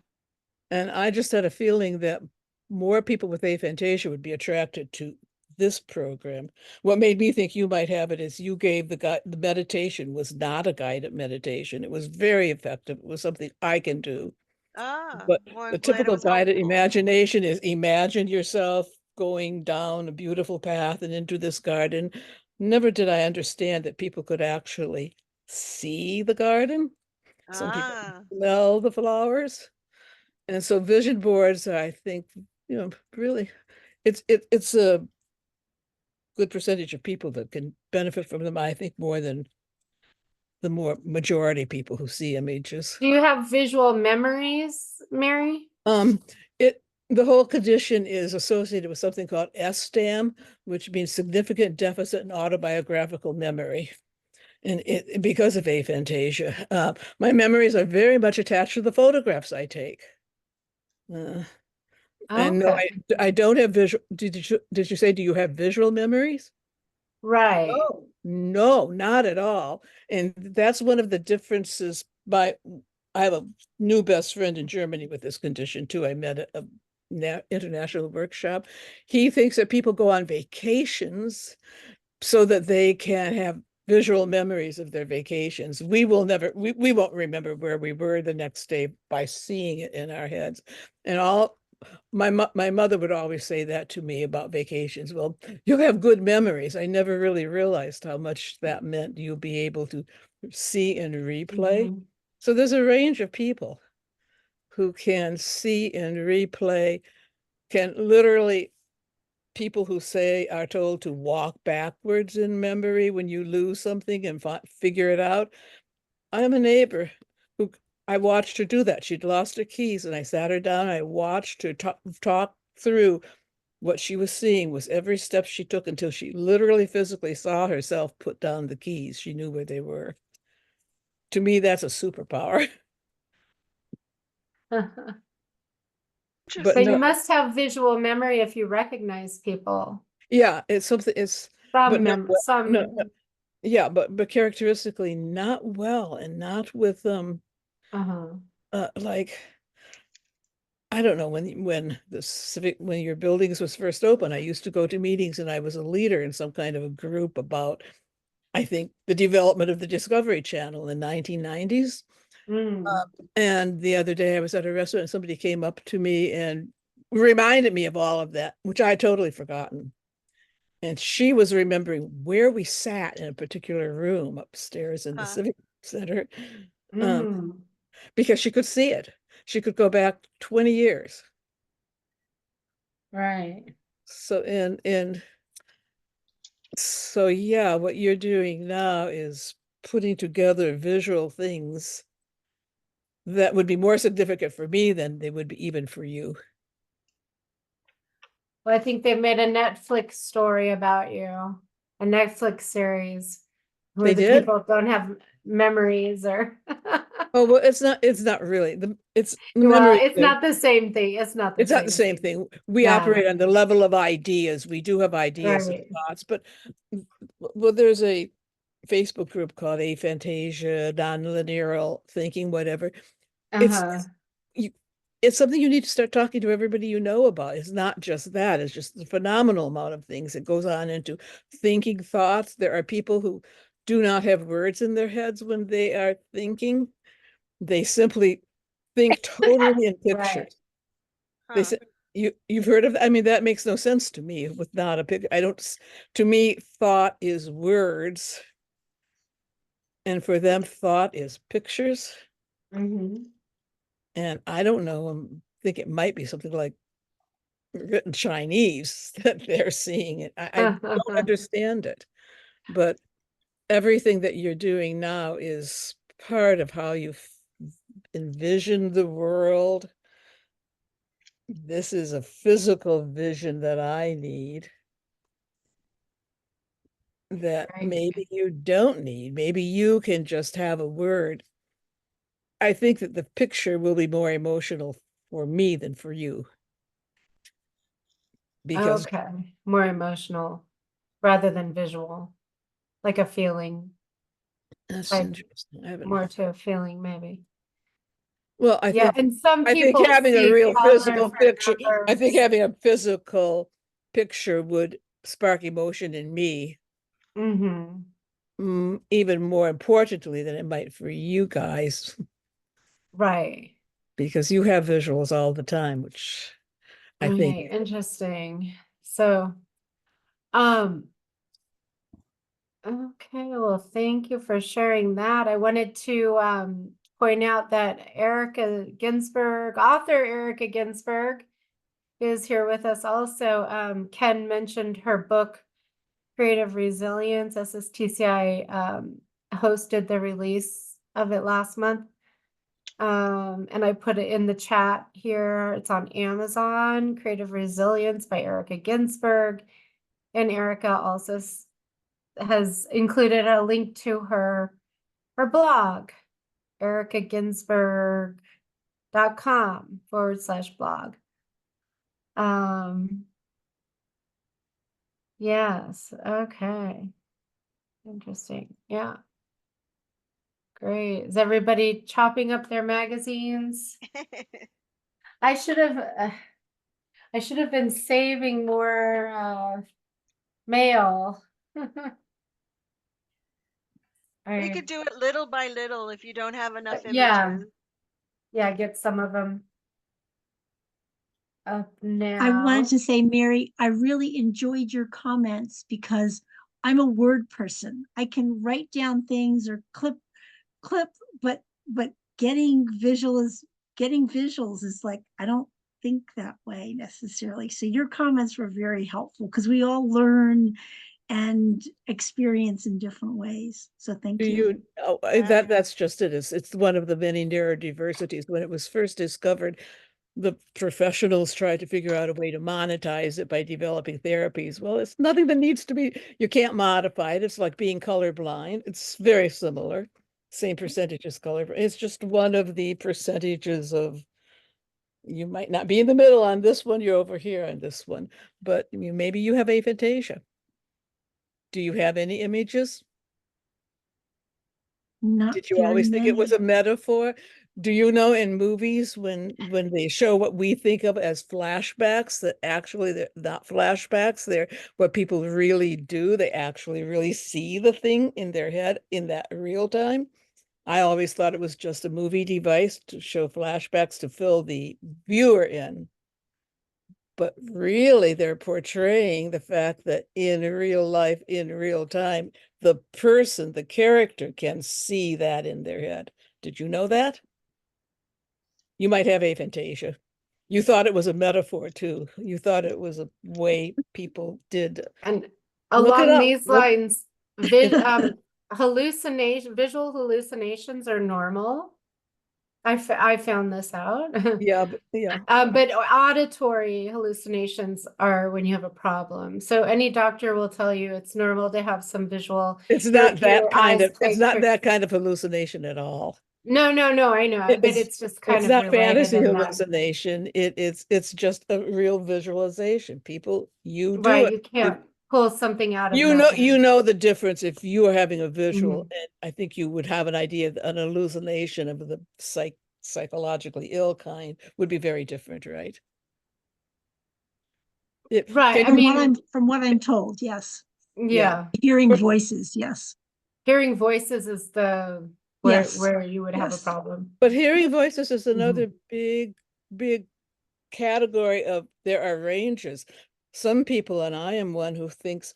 And I just had a feeling that more people with aphantasia would be attracted to this program. What made me think you might have it is you gave the meditation was not a guided meditation. It was very effective. It was something I can do. Ah, But well, the I'm glad it typical was guided helpful. imagination is imagine yourself going down a beautiful path and into this garden. Never did I understand that people could actually see the garden. Some people Ah, smell the flowers. And so vision boards, I think, really, it's a good percentage of people that can benefit from them, I think, more than the more majority people who see images. Do you have visual memories, Mary? Um, the whole condition is associated with something called SDAM, which means significant deficit in autobiographical memory. And because of aphantasia, my memories are very much attached to the photographs I take. And no, Okay, I don't have visual. Did you say, do you have visual memories? right. No, no, not at all. And that's one of the differences. I have a new best friend in Germany with this condition too. I met at a international workshop. He thinks that people go on vacations so that they can have visual memories of their vacations. We won't remember where we were the next day by seeing it in our heads. And my mother would always say that to me about vacations. Well, you'll have good memories. I never really realized how much that meant you'll be able to see and replay. Mhm. So there's a range of people who can see and replay, can literally, people who are told to walk backwards in memory when you lose something and figure it out. I have a neighbor who I watched her do that. She'd lost her keys, and I sat her down. I watched her talk through what she was seeing was every step she took until she literally physically saw herself put down the keys. She knew where they were. To me, that's a superpower. But But you no, interesting. must have visual memory if you recognize people. yeah, it's something. But Some no, no, some. yeah, but characteristically not well, and not with Uh-huh. like, I don't know, when your buildings was first open, I used to go to meetings and I was a leader in some kind of a group about, I think, the development of the Discovery Channel in the 1990s. Mm. And the other day I was at a restaurant and somebody came up to me and reminded me of all of that, which I had totally forgotten. And she was remembering where we sat in a particular room upstairs in the Huh. Civic Center, um, Mm. because she could see it. She could go back 20 years. Right. So so yeah, what you're doing now is putting together visual things that would be more significant for me than they would be even for you. Well, I think they've made a Netflix story about you, a Netflix series where They the did? people don't have memories or Oh, well, it's not really it's the well, memory. it's not the same thing. It's not the It's not the same same thing. thing. We Yeah, operate on the level of ideas. We do have ideas and right. thoughts, but well, there's a Facebook group called Aphantasia, Nonlinear Thinking, whatever. It's Uh-huh. you, it's something you need to start talking to everybody you know about. It's not just that, it's just the phenomenal amount of things that goes on into thinking thoughts. There are people who do not have words in their heads when they are thinking. They simply think totally in Right. pictures. They Huh. said, you've heard of that? I mean, that makes no sense to me with not a picture. I don't, to me, thought is words. And for them, thought is pictures. Mm-hmm. And I don't know, I think it might be something like written Chinese that they're seeing it. I don't understand it, but everything that you're doing now is part of how you envision the world. This is a physical vision that I need that Right. maybe you don't need. Maybe you can just have a word. I think that the picture will be more emotional for me than for you. Because Okay, more emotional rather than visual, like a feeling, that's like interesting. I haven't, more to a feeling maybe. well, Yeah, and some I think people having a see real color physical for picture, I think numbers. having a physical picture would spark emotion in me, Mm-hmm. even more importantly than it might for you guys, Right. because you have visuals all the time, which I think Right. Interesting. So, um, okay, well, thank you for sharing that. I wanted to point out that Erica Ginsberg, author Erica Ginsberg, is here with us also. Ken mentioned her book, Creative Resilience. SSTCi hosted the release of it last month. And I put it in the chat here. It's on Amazon, Creative Resilience by Erica Ginsberg. And Erica also has included a link to her blog, ericaginsberg.com/blog. Yes, okay. Interesting. Yeah. Great. Is everybody chopping up their magazines? I should have been saving more mail. We I could do it little by little if you don't have enough yeah, images. yeah, get some of them up I wanted now. to say, Mary, I really enjoyed your comments because I'm a word person. I can write down things or clip, but getting visuals is like, I don't think that way necessarily. So your comments were very helpful because we all learn and experience in different ways. So thank do you. you, oh, Yeah. that's just it. It's one of the many neurodiversities. When it was first discovered, the professionals tried to figure out a way to monetize it by developing therapies. Well, it's nothing that needs to be, you can't modify it. It's like being colorblind. It's very similar, same percentage as color. It's just one of the percentages of, you might not be in the middle on this one, you're over here on this one, but maybe you have aphantasia. Do you have any images? Not Did you very always think it was many. a metaphor? Do you know in movies when they show what we think of as flashbacks, that actually they're not flashbacks, they're what people really do. They actually really see the thing in their head in that real time. I always thought it was just a movie device to show flashbacks to fill the viewer in. But really, they're portraying the fact that in real life, in real time, the person, the character can see that in their head. Did you know that? You might have aphantasia. You thought it was a metaphor too. You thought it was a way people did. And Look it along up. these Look. lines, visual hallucinations are normal. I found this out. Yeah, yeah. But auditory hallucinations are when you have a problem. So any doctor will tell you it's normal to have some visual. It's not that Your kind eyes of, it's quite not that kind of hallucination at all. No, I know, but it's just kind It's of not related fantasy in that. hallucination. It's just a real visualization. People, you do Right, it. you can't pull something out of You nothing. know the difference if you are having a visual, Mhm. and I think you would have an idea of an hallucination of the psychologically ill kind would be very different, right? Right, Can I you, mean, From what I'm told, yes. yeah. yeah, Hearing voices, yes. hearing voices is the Yes. where you would have a Yes. problem. But hearing voices is Mhm. another big category of, there are ranges. Some people, and I am one who thinks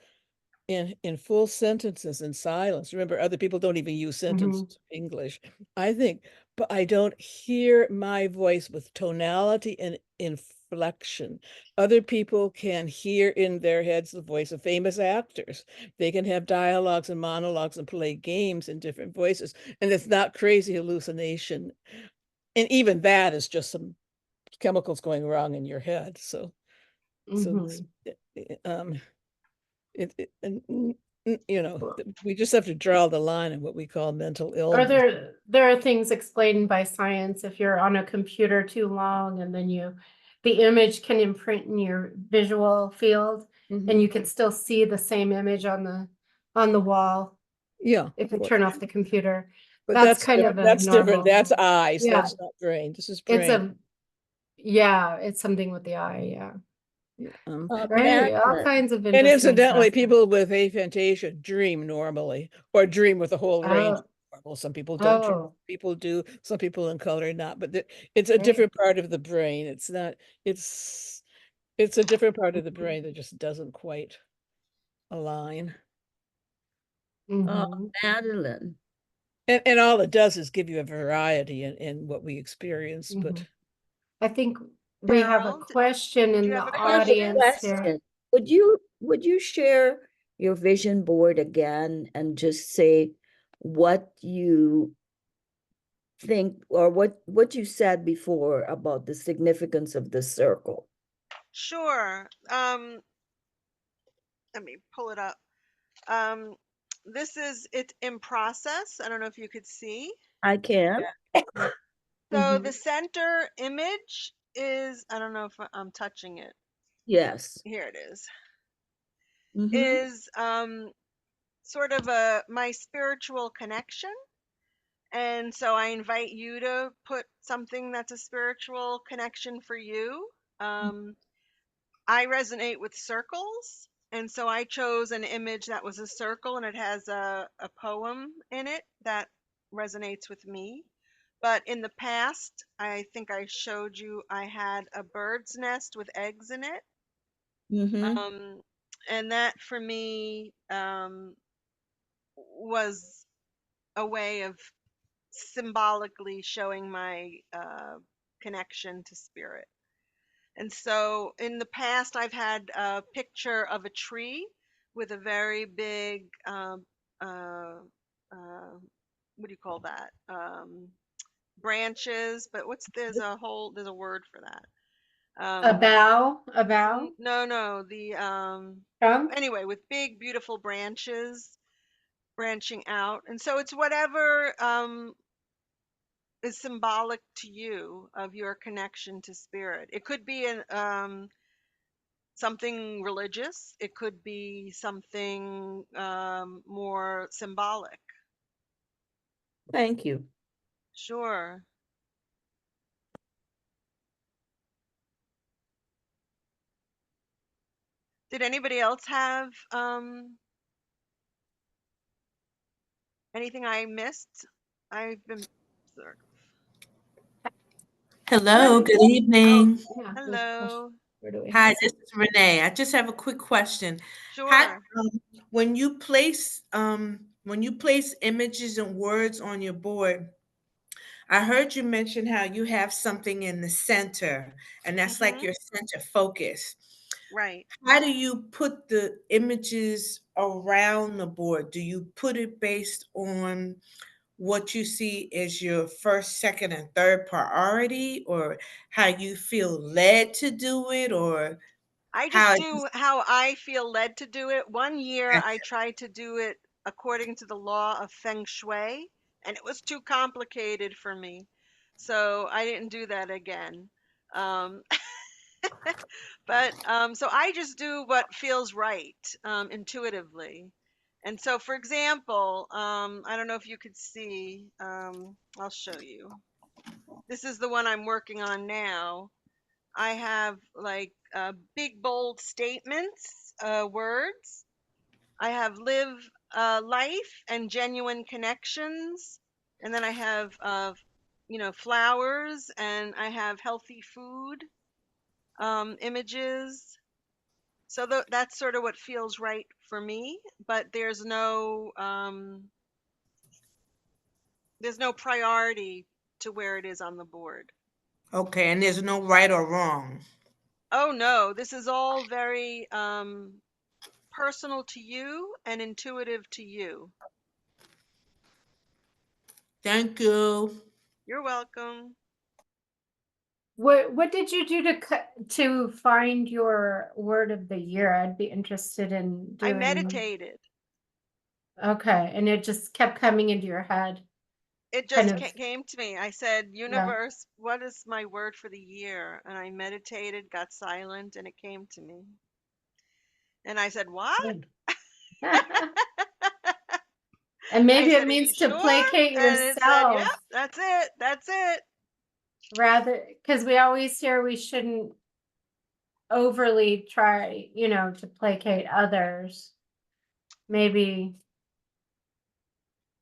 in full sentences in silence. Remember, other people don't even use sentences in English. I think, but I don't hear my voice with tonality and inflection. Other people can hear in their heads the voice of famous actors. They can have dialogues and monologues and play games in different voices. And it's not crazy hallucination. And even that is just some chemicals going wrong in your head. So Mhm. we just have to draw the line in what we call mental Or illness. there are things explained by science. If you're on a computer too long and then the image can imprint in your visual field and you can still see the same image on the wall Yeah. if you well, turn off the computer. But That's kind of a that's different. normal. That's eyes. Yeah. That's not brain. This is It's brain. it's something with the eye, yeah. Right, all Madeline, kinds of And interesting incidentally, stuff. people with aphantasia dream normally, or dream with a whole range of normal. Some people don't dream, Oh, people do, some people in color not, but it's a Right. different part of the brain. It's not, it's a different part of the brain that just doesn't quite align. mhm. Madeline. And all it does is give you a variety in what we experience, but Mhm. I think we have a Carol, question do in you the have a I have a audience here. question. Would you share your vision board again and just say what you think or what you said before about the significance of the circle? Sure. Let me pull it up. This is it in process. I don't know if you could see. I can. So Mhm. the center image is, I don't know if I'm touching it. Yes. Here it is. Mhm. Is sort of my spiritual connection. And so I invite you to put something that's a spiritual connection for you. I resonate with circles. And so I chose an image that was a circle and it has a poem in it that resonates with me. But in the past, I think I showed you I had a bird's nest with eggs in it. Mhm. And that for me was a way of symbolically showing my connection to spirit. And so in the past, I've had a picture of a tree with a very big, what do you call that? Branches, but there's a word for that. A bow, No, trunk. anyway, with big, beautiful branches branching out. And so it's whatever is symbolic to you of your connection to spirit. It could be something religious. It could be something more symbolic. Thank you. Sure. Did anybody else have anything I missed? I've been. Hello, good Oh, evening. yeah. There's a question. Hello. Where do we Hi, have this is Renee. I just have a quick question. How, Sure. when you place images and words on your board, I heard you mention how you have something in the center, and that's like Mhm. your center focus. Right. How do you put the images around the board? Do you put it based on what you see as your first, second, and third priority, or how you feel led to do it, or I just how? do how I feel led to do it. One year I tried to do it according to the law of feng shui, and it was too complicated for me. So I didn't do that again. Um, but so I just do what feels right intuitively. And so, for example, I don't know if you could see, I'll show you. This is the one I'm working on now. I have like big, bold statements, words. I have live life and genuine connections. And then I have, flowers, and I have healthy food images. So that's sort of what feels right for me. But there's no priority to where it is on the board. Okay, and there's no right or wrong. Oh no, this is all very personal to you and intuitive to you. Thank you. You're welcome. What did you do to find your word of the year? I'd be interested in I doing. meditated. Okay, and it just kept coming into your head. It Kind just of. came to me. I said, universe, what is my word for the year? And I meditated, got silent, and it came to me. And I said, what? Good. And maybe I it said, are you means to sure? placate And it said, yep, yourself that's it. That's it. rather, because we always hear we shouldn't overly try, to placate others. Maybe,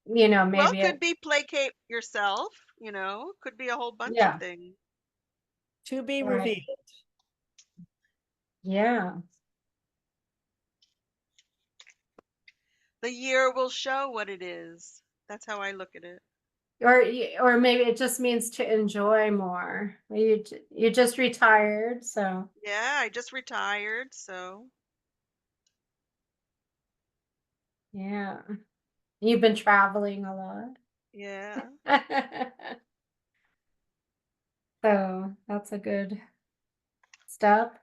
Well, maybe could be placate yourself, could be a whole bunch of yeah, things. To be right. revealed. Yeah. The year will show what it is. That's how I look at it. Or maybe it just means to enjoy more. You just retired, so Yeah, I just retired, so yeah. You've been traveling a yeah. lot. So that's a good step.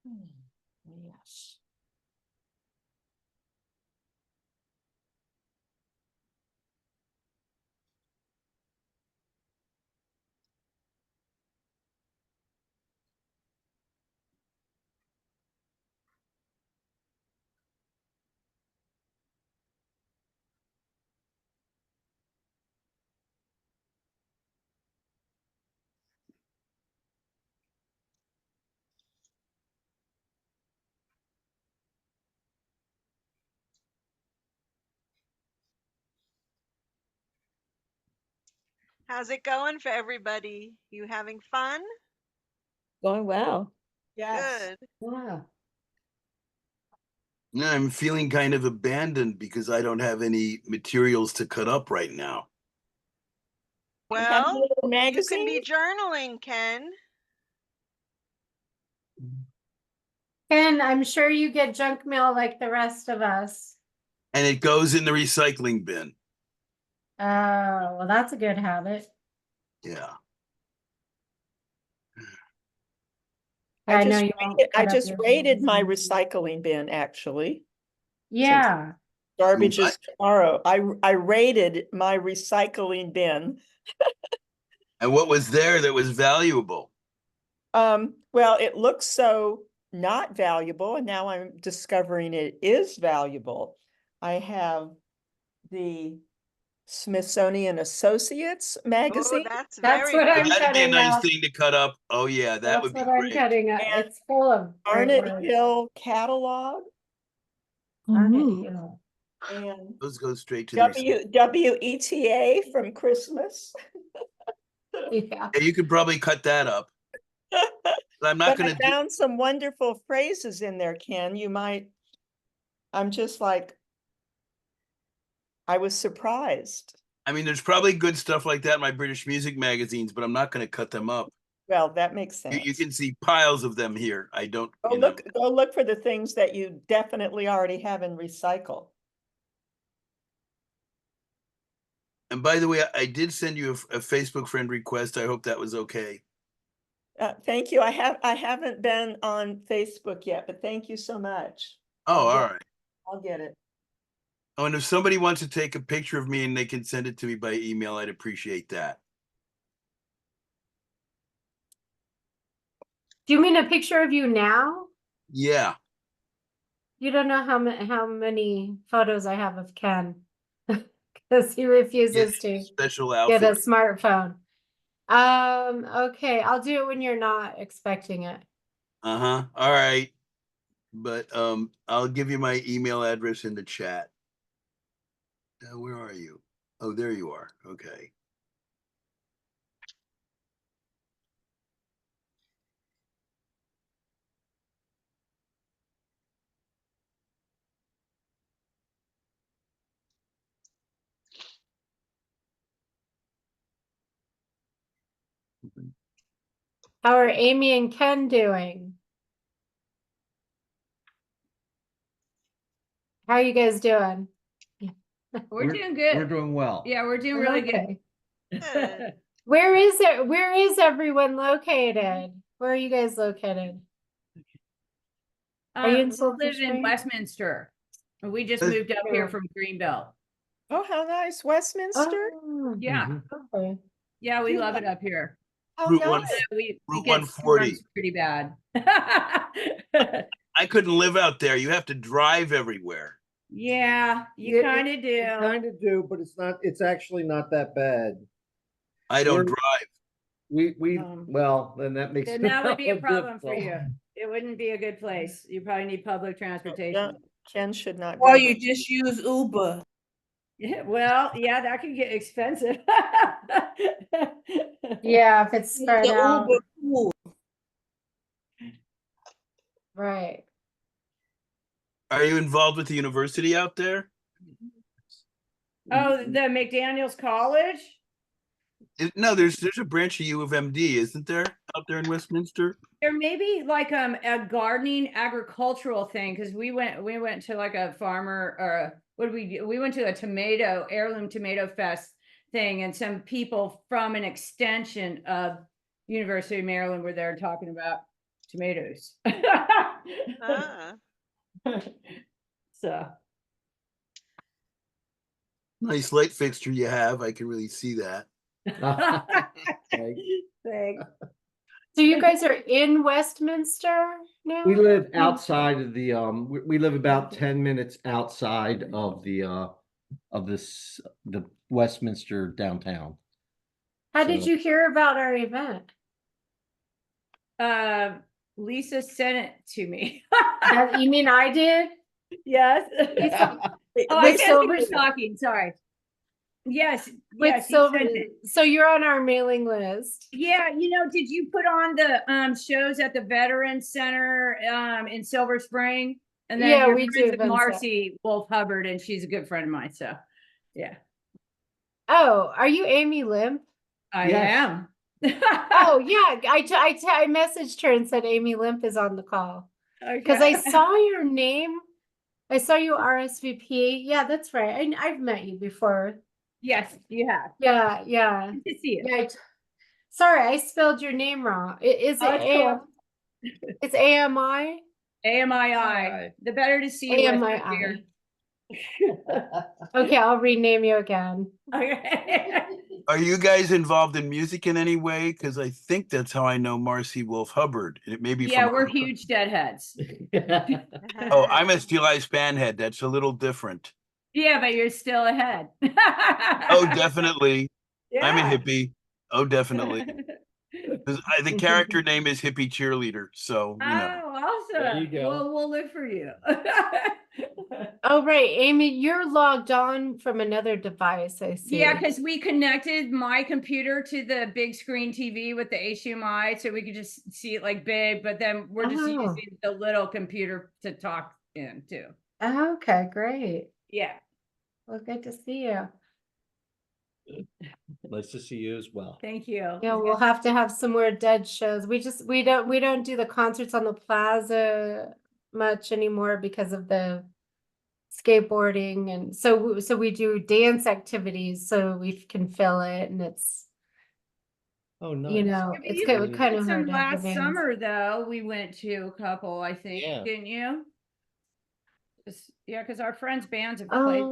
Yes. How's it going for everybody? You having fun? Going well. Yes. Good. Yeah. No, I'm feeling kind of abandoned because I don't have any materials to cut up right now. You have Well, little you can be magazines? journaling, Ken. Ken, I'm sure you get junk mail like the rest of us. And it goes in the recycling bin. Oh, well, that's a good habit. Yeah. Yeah, I know just you won't I cut up just your raided my magazines. recycling bin, actually. Yeah. Garbage What? is tomorrow. I raided my recycling bin. And what was there that was valuable? Well, it looks so not valuable, and now I'm discovering it is valuable. I have the Smithsonian Associates Oh, magazine, that's That's very what Well, I'm valuable. that'd be a cutting nice up. thing to cut up. Oh yeah, that That's would be what I'm great. cutting up. And It's full of great Garnet words. Hill catalog, Garnet Ooh. Hill. and Those go straight to the recycling. WETA from Christmas. Yeah. Yeah, you could probably cut that up. But I'm not But I going to do. found some wonderful phrases in there, Ken. I'm just like, I was surprised. I mean, there's probably good stuff like that in my British music magazines, but I'm not going to cut them up. Well, that makes sense. You can see piles of them here. I don't. Go look for the things that you definitely already have in recycle. And by the way, I did send you a Facebook friend request. I hope that was okay. Thank you. I haven't been on Facebook yet, but thank you so much. Oh, all right. I'll get it. Oh, and if somebody wants to take a picture of me and they can send it to me by email, I'd appreciate that. Do you mean a picture of you now? Yeah. You don't know how many photos I have of Ken because he refuses to Special get a outfit. smartphone. Okay, I'll do it when you're not expecting it. Uh-huh. All right. But I'll give you my email address in the chat. Where are you? Oh, there you are. Okay. How are Amy and Ken doing? How are you guys doing? We're doing good. We're doing well. Yeah, we're doing really good. Good. Where is it? Where is everyone located? Where are you guys located? Are you in We Silver live in Spring? Westminster. We just moved up here from Greenbelt. Oh, how nice. Westminster. Oh, Yeah, okay. yeah, we You love love- it up here. How Route nice. 1 We Route get 140. storms pretty bad. I couldn't live out there. You have to drive everywhere. Yeah, you kind of do. Kind of do, but it's actually not that bad. I don't We're- drive. Well, then that makes Then it that would be a problem for difficult. you. It wouldn't be a good place. You probably need public transportation. Ken should not Or go you there. just use Uber. Yeah, well, yeah, that could get expensive. Yeah, if it's spread The out, Uber pool. right. Are you involved with the university out there? Oh, the McDaniels College? No, there's a branch of U of MD, isn't there, out there in Westminster? There may be like a gardening agricultural thing because we went to like a farmer or what did we do? We went to a heirloom tomato fest thing, and some people from an extension of University of Maryland were there talking about tomatoes. Ah. So. Nice light fixture you have. I can really see that. Thanks. So you guys are in Westminster now? We live outside of the, we live about 10 minutes outside of the Westminster downtown. How did So- you hear about our event? Lisa sent it to me. You mean I did? Yes. Oh, I With guess we were talking, sorry. Yes, With yes, you Silver, sent it. so you're on our mailing list. Yeah, you know, did you put on the shows at the Veterans Center in Silver Spring? And then Yeah, you're we friends do with events there. Marcy Wolf Hubbard, and she's a good friend of mine. So, yeah, Oh, are you Amy Limp? I Yes. am. Oh yeah, I messaged her and said Amy Limp is on the call because I Okay. saw your name. I saw you RSVP. Yeah, that's right. I've met you before. Yes, you have. Yeah. Good to see you. Yeah. Sorry, I spelled your name wrong. Is it Oh, it's cool. It's AMI? AMII. The better to see you. West AMII. Virginia. Okay, I'll rename you again. Okay. Are you guys involved in music in any way? Because I think that's how I know Marcy Wolf Hubbard. It may be Yeah, from we're huge deadheads. Oh, I'm a Steel Eye Spanhead. That's a little different. Yeah, but you're still ahead. Oh, definitely. I'm a Yeah. hippie. Oh, definitely. 'Cause the character name is Hippie Cheerleader, so you know. Oh, awesome. There you go. Well, we'll live for you. Oh, right, Amy, you're logged on from another device, I see. Yeah, because we connected my computer to the big screen TV with the HDMI, so we could just see it like big, but then we're just Oh. using the little computer to talk in too. Okay, great. Yeah. Well, good to see you. Nice to see you as well. Thank you. Yeah, we'll have to have some more dead shows. We don't do the concerts on the plaza much anymore because of the skateboarding, and so we do dance activities so we can fill it, and it's Oh, nice. you know Yeah, but it's you kind did of some hard to have the last bands. summer though. We went to a couple, I think, Yeah. didn't you? Yeah, because our friends' bands have played.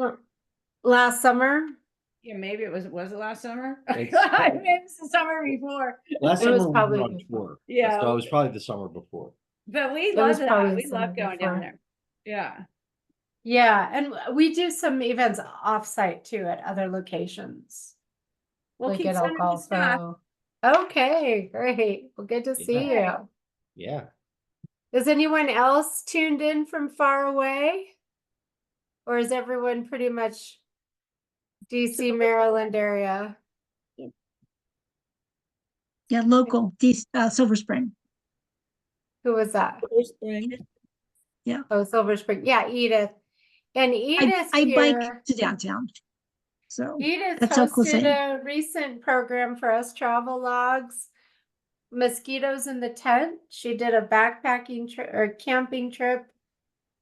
Last summer. Yeah, maybe was it last summer? It's- Maybe it was the summer before. Last It was summer we probably were on before. tour. Yeah. So it was probably the summer before. But we It love was probably that. the We summer love going before. down there. Yeah. Yeah, and we do some events offsite too at other locations. We'll Like keep at sending Elk you stuff. also. Okay, great. Well, good to see Yeah. you. Yeah. Is anyone else tuned in from far away? Or is everyone pretty much DC, Maryland area? Yeah, local, Silver Spring. Who was that? Yeah. Oh, Silver Spring. Yeah, Edith. And Edith I bike here. to downtown. So Edith that's how close I hosted am. a recent program for us, travel logs, mosquitoes in the tent. She did a backpacking trip or camping trip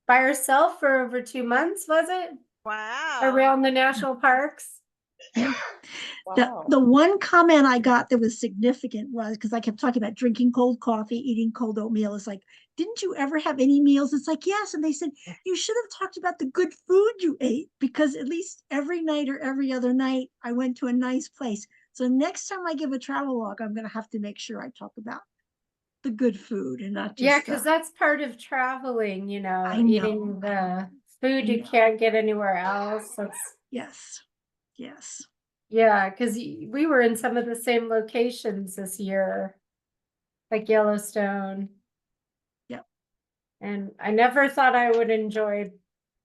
by herself for over 2 months, was it? Wow. Around the national parks. Yeah. Wow. The one comment I got that was significant was because I kept talking about drinking cold coffee, eating cold oatmeal. It's like, didn't you ever have any meals? It's like, yes. And they said, you should have talked about the good food you ate, because at least every night or every other night I went to a nice place. So next time I give a travel log, I'm going to have to make sure I talk about the good food and not just Yeah, because that's part of traveling, you know, I know. eating the food you can't get anywhere else. That's Yes. Yes. yeah, because we were in some of the same locations this year, like Yellowstone. Yep. And I never thought I would enjoy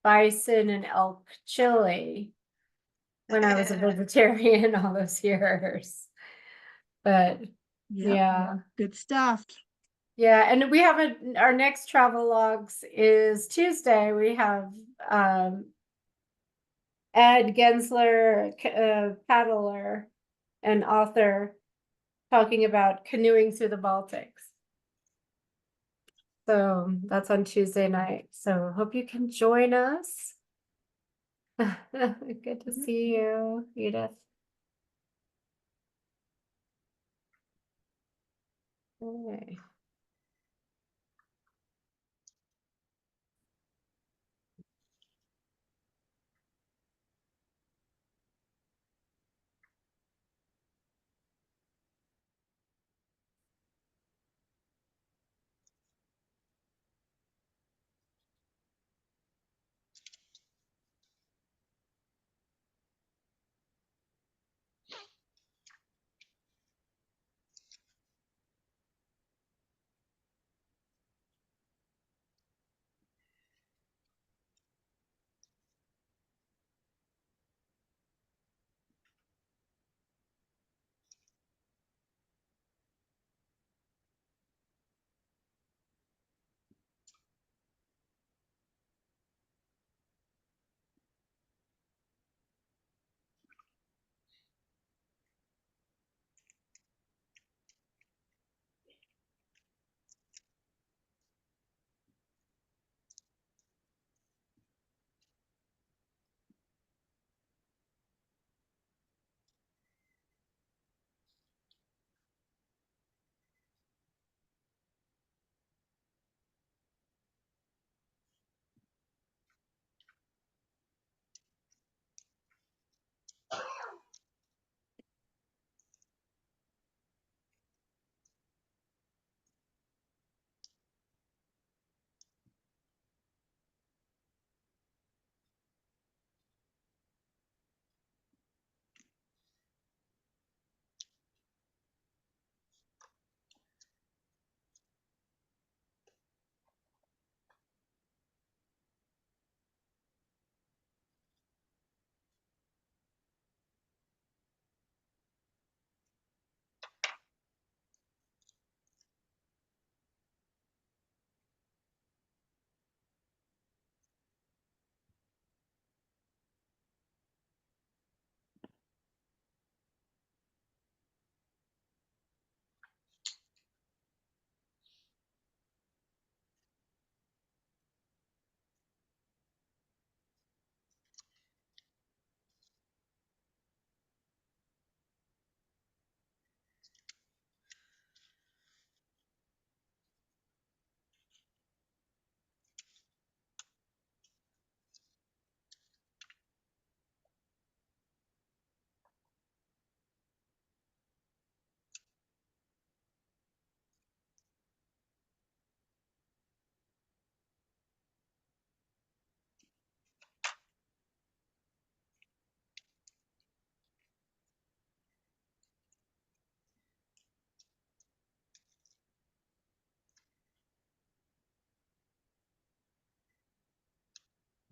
bison and elk chili when I was a vegetarian all those years. But Yep. yeah. Good stuff. Yeah, and we have our next travel logs is Tuesday. We have Ed Gensler, paddler and author, talking about canoeing through the Baltics. So that's on Tuesday night. So hope you can join us. Good to see you, Edith. Okay.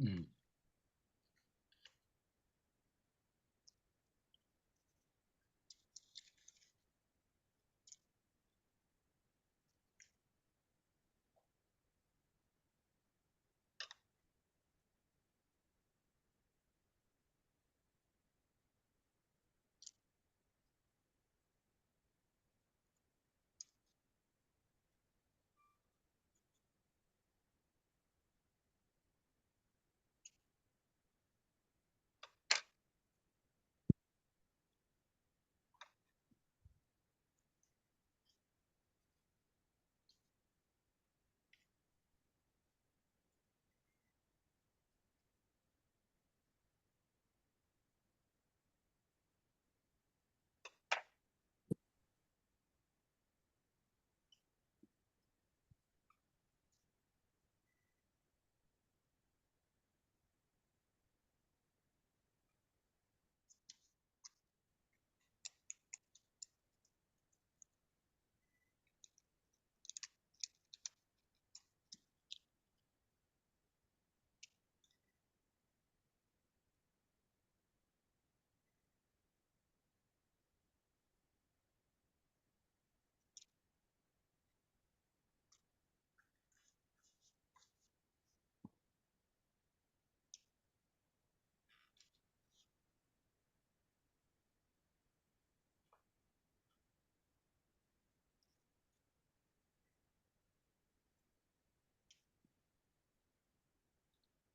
Mm.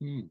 Mm.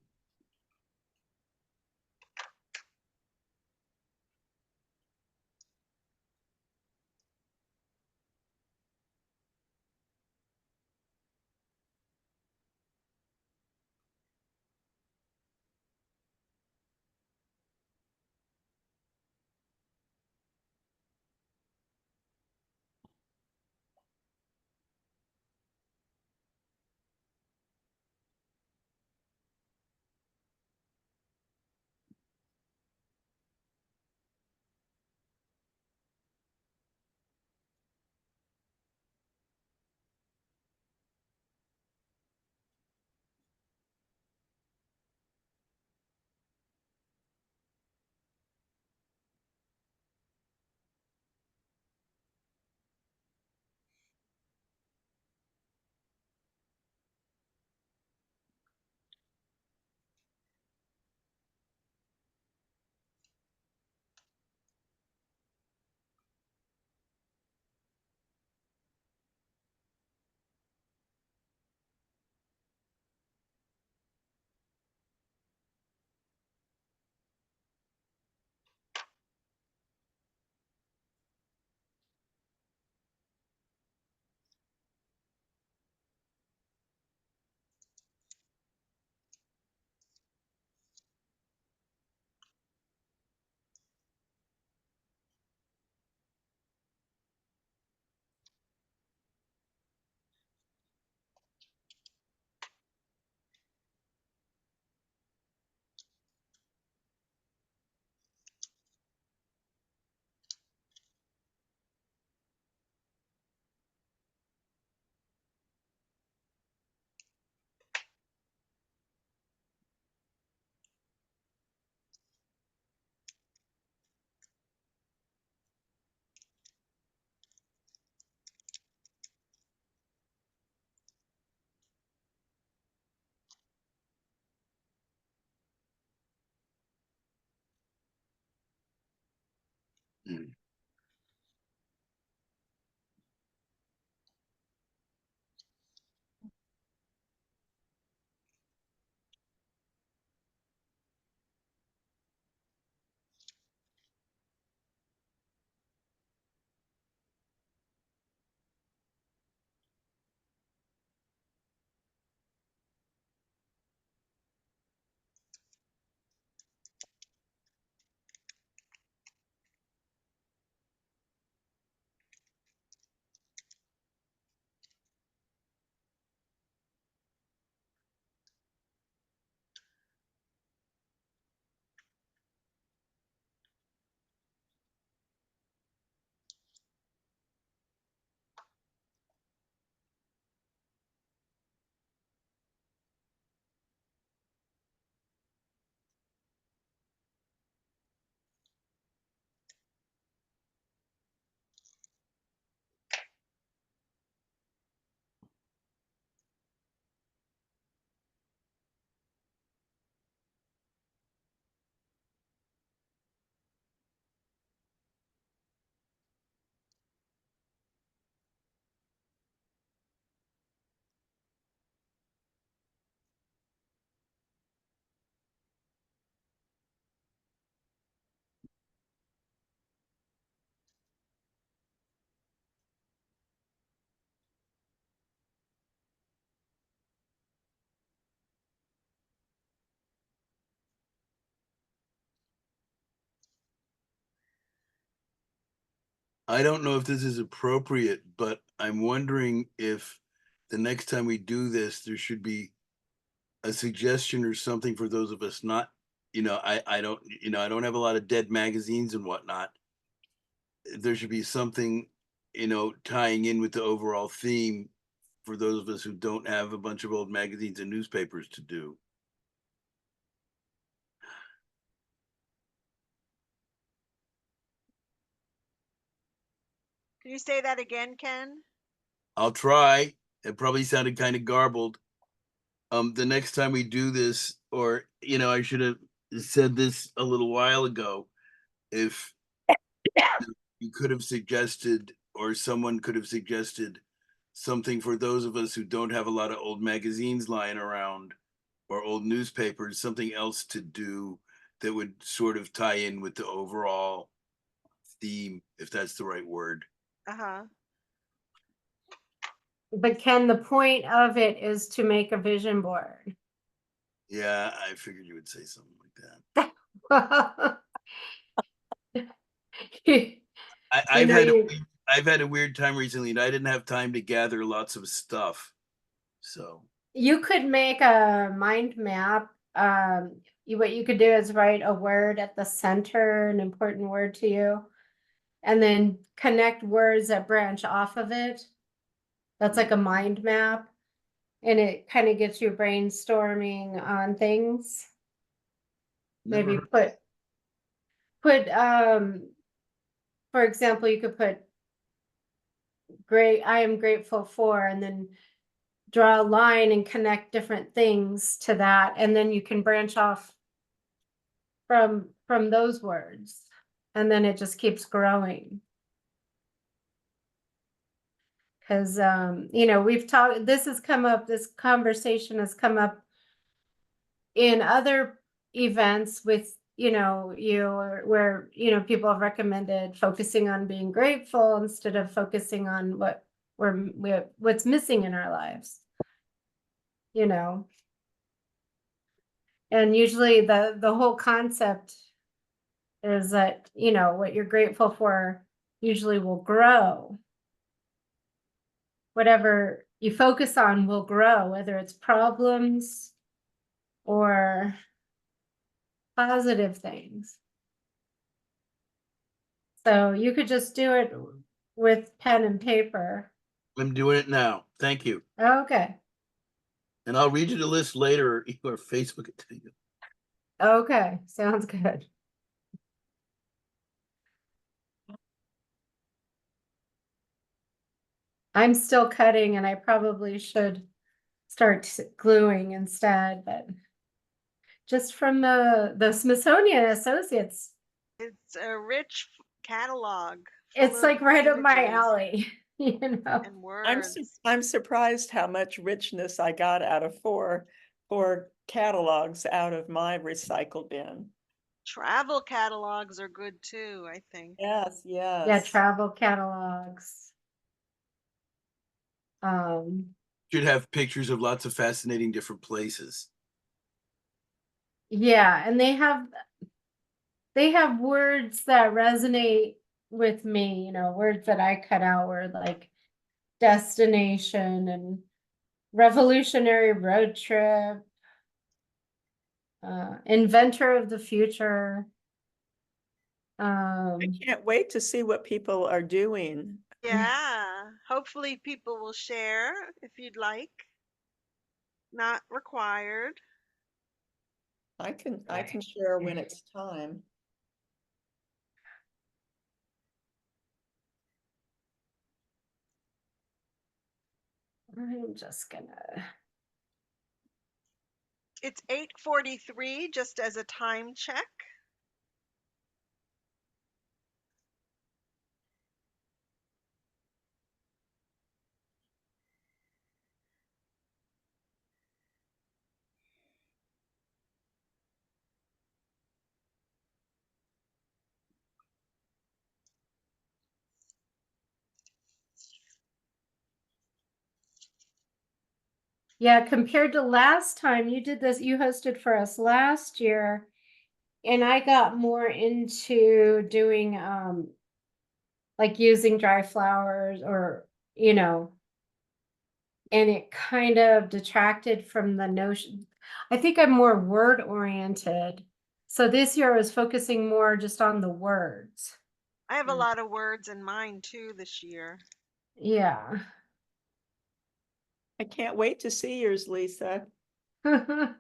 Mm. I don't know if this is appropriate, but I'm wondering if the next time we do this, there should be a suggestion or something for those of us not, I don't, I don't have a lot of dead magazines and whatnot. There should be something, tying in with the overall theme for those of us who don't have a bunch of old magazines and newspapers to do. Can you say that again, Ken? I'll try. It probably sounded kind of garbled. The next time we do this, or, I should have said this a little while ago, if you could have suggested, or someone could have suggested something for those of us who don't have a lot of old magazines lying around or old newspapers, something else to do that would sort of tie in with the overall theme, if that's the right word. Uh-huh. But Ken, the point of it is to make a vision board. Yeah, I figured you would say something like that. I've had a weird time recently, and I didn't have time to gather lots of stuff. So you could make a mind map. What you could do is write a word at the center, an important word to you, and then connect words that branch off of it. That's like a mind map, and it kind of gets you brainstorming on things. Maybe put for example, you could put I am grateful for, and then draw a line and connect different things to that, and then you can branch off from those words, and then it just keeps growing. Because we've talked, this conversation has come up in other events with where people have recommended focusing on being grateful instead of focusing on what's missing in our lives. And usually the whole concept is that what you're grateful for usually will grow. Whatever you focus on will grow, whether it's problems or positive things. So you could just do it with pen and paper. I'm doing it now. Thank you. Okay. And I'll read you the list later or Facebook it to you. Okay, sounds good. I'm still cutting, and I probably should start gluing instead, but just from the Smithsonian Associates. It's a rich catalog. It's like right up my alley, And words. I'm surprised how much richness I got out of four catalogs out of my recycle bin. Travel catalogs are good too, I think. Yes, yes. Yeah, travel catalogs. Should have pictures of lots of fascinating different places. Yeah, and they have words that resonate with me, words that I cut out were like destination and revolutionary road trip, inventor of the future. I can't wait to see what people are doing. Yeah, hopefully people will share if you'd like. Not required. I can share when it's time. I'm just gonna. It's 8:43, just as a time check. Yeah, compared to last time, you hosted for us last year, and I got more into doing like using dry flowers or, you know, and it kind of detracted from the notion. I think I'm more word oriented. So this year I was focusing more just on the words. I have a lot of words in mind too this year. Yeah. I can't wait to see yours, Lisa. I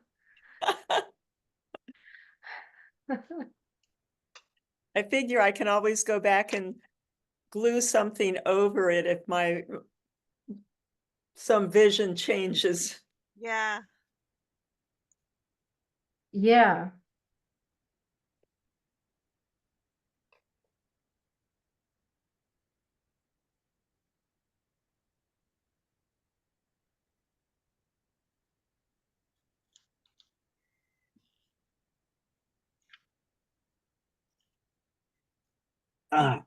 figure I can always go back and glue something over it if some vision changes. Yeah. Yeah. Ah.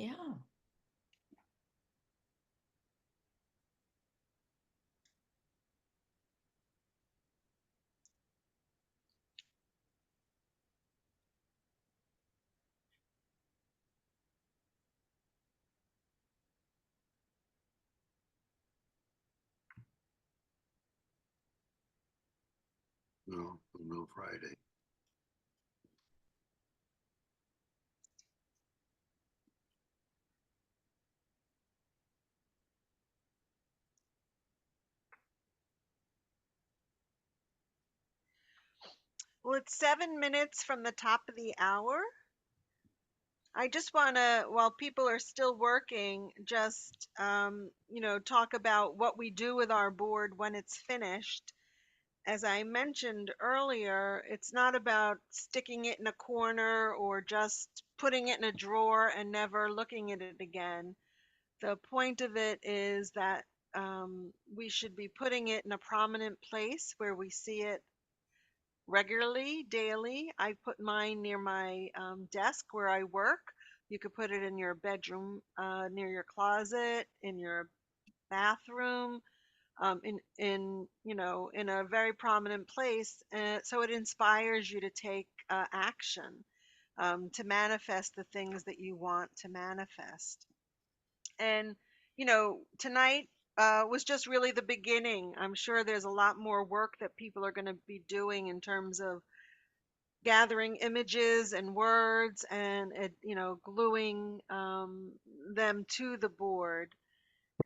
Yeah. No Friday. Well, it's 7 minutes from the top of the hour. I just want to, while people are still working, just, talk about what we do with our board when it's finished. As I mentioned earlier, it's not about sticking it in a corner or just putting it in a drawer and never looking at it again. The point of it is that we should be putting it in a prominent place where we see it regularly, daily. I put mine near my desk where I work. You could put it in your bedroom, near your closet, in your bathroom, in a very prominent place. So it inspires you to take action, to manifest the things that you want to manifest. And tonight was just really the beginning. I'm sure there's a lot more work that people are going to be doing in terms of gathering images and words and gluing them to the board.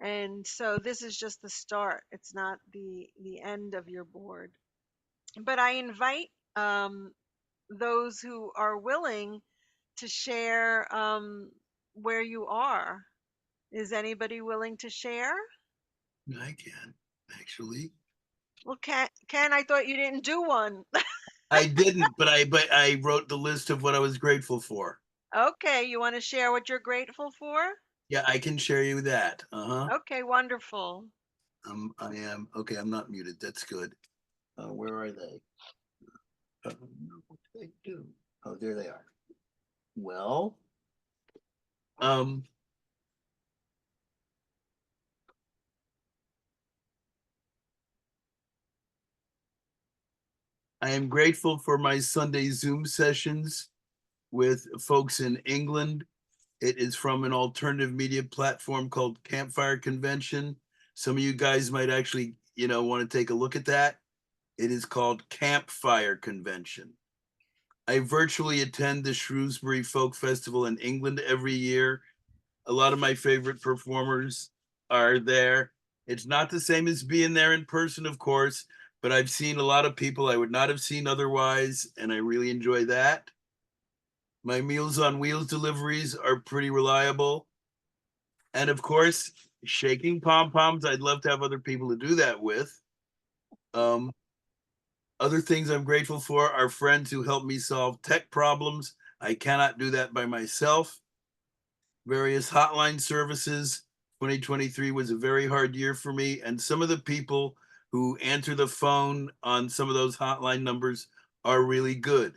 And so this is just the start. It's not the end of your board. But I invite those who are willing to share where you are. Is anybody willing to share? I can, actually. Well, Ken, I thought you didn't do one. I didn't, but I wrote the list of what I was grateful for. Okay, you want to share what you're grateful for? Yeah, I can share you that. Okay, wonderful. I am okay. I'm not muted. That's good. Where are they? What did they do? Oh, there they are. Well, I am grateful for my Sunday Zoom sessions with folks in England. It is from an alternative media platform called Campfire Convention. Some of you guys might actually, want to take a look at that. It is called Campfire Convention. I virtually attend the Shrewsbury Folk Festival in England every year. A lot of my favorite performers are there. It's not the same as being there in person, of course, but I've seen a lot of people I would not have seen otherwise, and I really enjoy that. My Meals on Wheels deliveries are pretty reliable. And of course, shaking pom-poms, I'd love to have other people to do that with. Other things I'm grateful for are friends who help me solve tech problems. I cannot do that by myself. Various hotline services. 2023 was a very hard year for me, and some of the people who answer the phone on some of those hotline numbers are really good.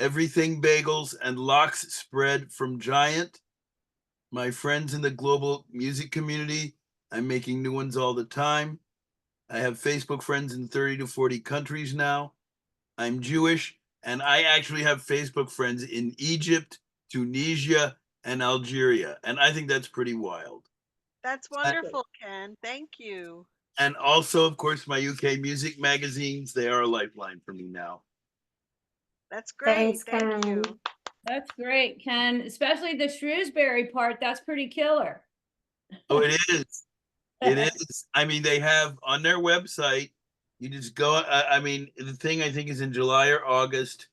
Everything Bagels and Lox Spread from Giant. My friends in the global music community, I'm making new ones all the time. I have Facebook friends in 30 to 40 countries now. I'm Jewish, and I actually have Facebook friends in Egypt, Tunisia, and Algeria. And I think that's pretty wild. That's wonderful, Ken. Thank you. And also, of course, my UK music magazines, they are a lifeline for me now. That's great. Thanks, Thank you. Ken. That's great, Ken, especially the Shrewsbury part. That's pretty killer. Oh, it is. It is. I mean, they have on their website, you just go. I mean, the thing I think is in July or August,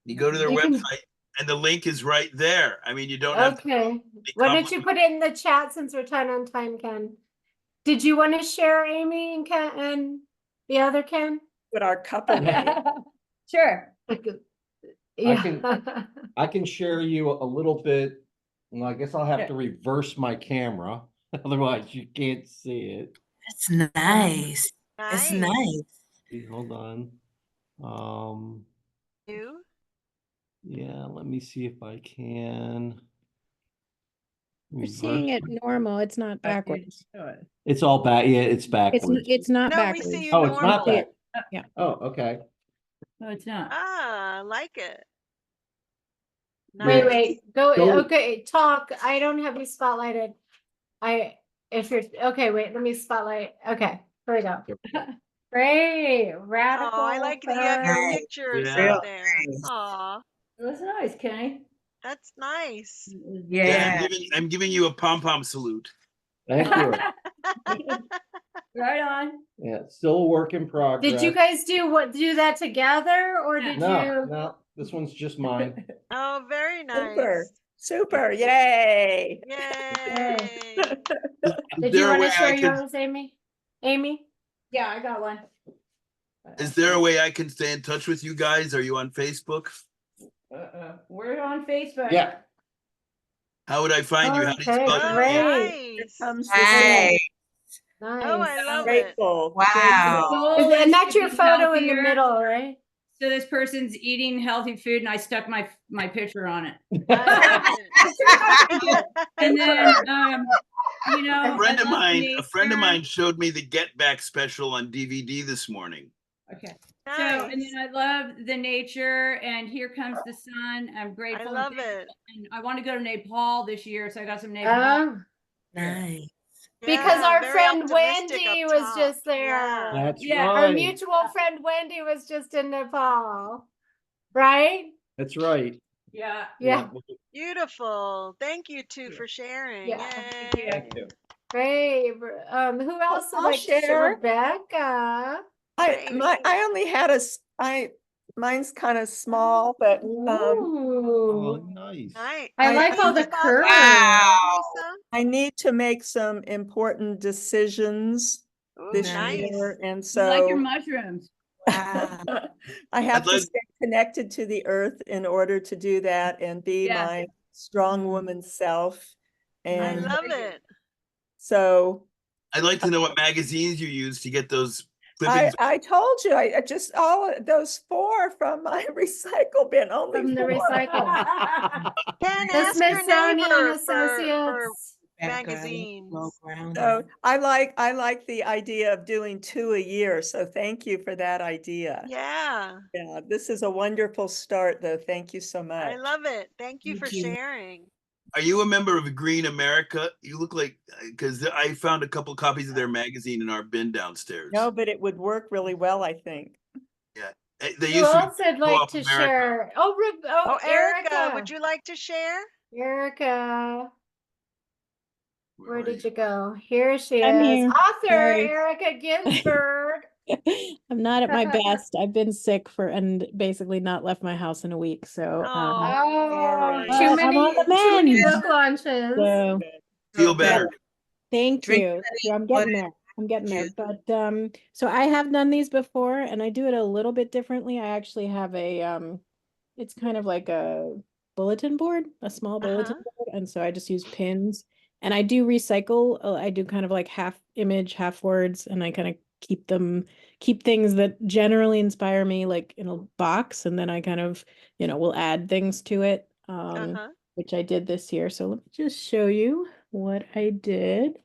you go to their You can- website and the link is right there. I mean, you don't have to. Okay. Why don't you put it in the chat since we're tight on time, Ken? Did you want to share Amy and Ken and the other Ken? What our couple name. Sure. Yeah. I can share you a little bit. Well, I guess I'll have to reverse my camera. Otherwise you can't see it. That's nice. That's Nice. nice. Hold on. You? Yeah, let me see if I can. You're seeing it normal. It's not backwards. It's all back. Yeah, it's backwards. It's not No, we backwards. see you Oh, it's not normal. back. Yeah. Oh, okay. No, it's not. Ah, I like it. Wait, Nice. wait. Go. Go- Okay, talk. I don't have you spotlighted. If you're okay, wait. Let me spotlight. Okay, here we go. Great, radical. Oh, I like that you have your Nice. pictures Yeah. up there. Aw, That's nice, Kenny. that's nice. Yeah. I'm giving you a pom-pom salute. Thank you. Right on. Yeah, still a work in progress. Did you guys do that together, or did No, you? no, this one's just mine. Oh, very Super, nice. super, yay. Yay. Is Did there you a want way to share I can, yours, Amy? Amy? Yeah, I got one. is there a way I can stay in touch with you guys? Are you on Facebook? We're on Facebook. Yeah. How would I find you? How do you Okay, spell your Oh, name? great. nice. Comes the Nice. Nice. Oh, I love it. grateful. Wow. Goal And is that's to your be photo in the healthier. middle, right? So this person's eating healthy food, and I stuck my picture on it. I love it. And then, you know, A friend I of love mine nature. showed me the Get Back special on DVD this morning. Okay. So, and Nice. then I love the nature, and here comes the sun. I'm I grateful. and love thankful. it. And I want to go to Nepal this year, so I got some Nepal. Oh, Nice. because Yeah, our very friend optimistic Wendy up was top. just there. Yeah. That's Yeah. Our right. mutual friend Wendy was just in Nepal, right? That's right. Yeah. Yeah. Beautiful. Thank you two for sharing. Yeah. Thank you. Yay. Thank you. Great. Who else would I'll like to share? share. Rebecca. I only had mine's kind of small, but Oh, Ooh. nice. Nice. I like all the Spotlight curves. Wow. Lisa? I need to make some important Ooh, this nice. year, and You like your so mushrooms. Wow. I have to like- stay connected to the earth in order to do that and be Yeah. my strong woman self. I And love it. so I'd like to know what magazines you use to get those clippings. I told you, I just all of those 4 from my recycle bin, only From the 4. recycle. Ken, The ask your Smithsonian neighbor for Associates. magazines. Well grounded. So I like the idea of doing 2 a year. So thank you for that idea. Yeah, Yeah, this is a wonderful start, though. Thank you so much. I love it. Thank you for Thank you. sharing. Are you a member of Green America? You look like, because I found a couple copies of their magazine in our bin downstairs. No, but it would work really well, I think. They Who used to else would Co-op like to America. share? Oh, Erica, would you like to share? Erica, where are did you? you go? Here she I'm is. here. Author Sorry. Erica Ginsberg. I'm not at my best. I've been sick and basically not left my house in a week. So, Oh, But too I'm many, on the too many mend. book launches. so Feel better. thank Drink you. plenty So I'm of getting water. there. I'm getting there. Juice. But so I have done these before and I do it a little bit differently. I actually have a it's kind of like a bulletin board, a small bulletin board. And so I just use pins and I do recycle. I do kind of like half image, half words, and I kind of keep things that generally inspire me like in a box. And then I kind of, will add things to it, which I did this year. So let me just show you what I did.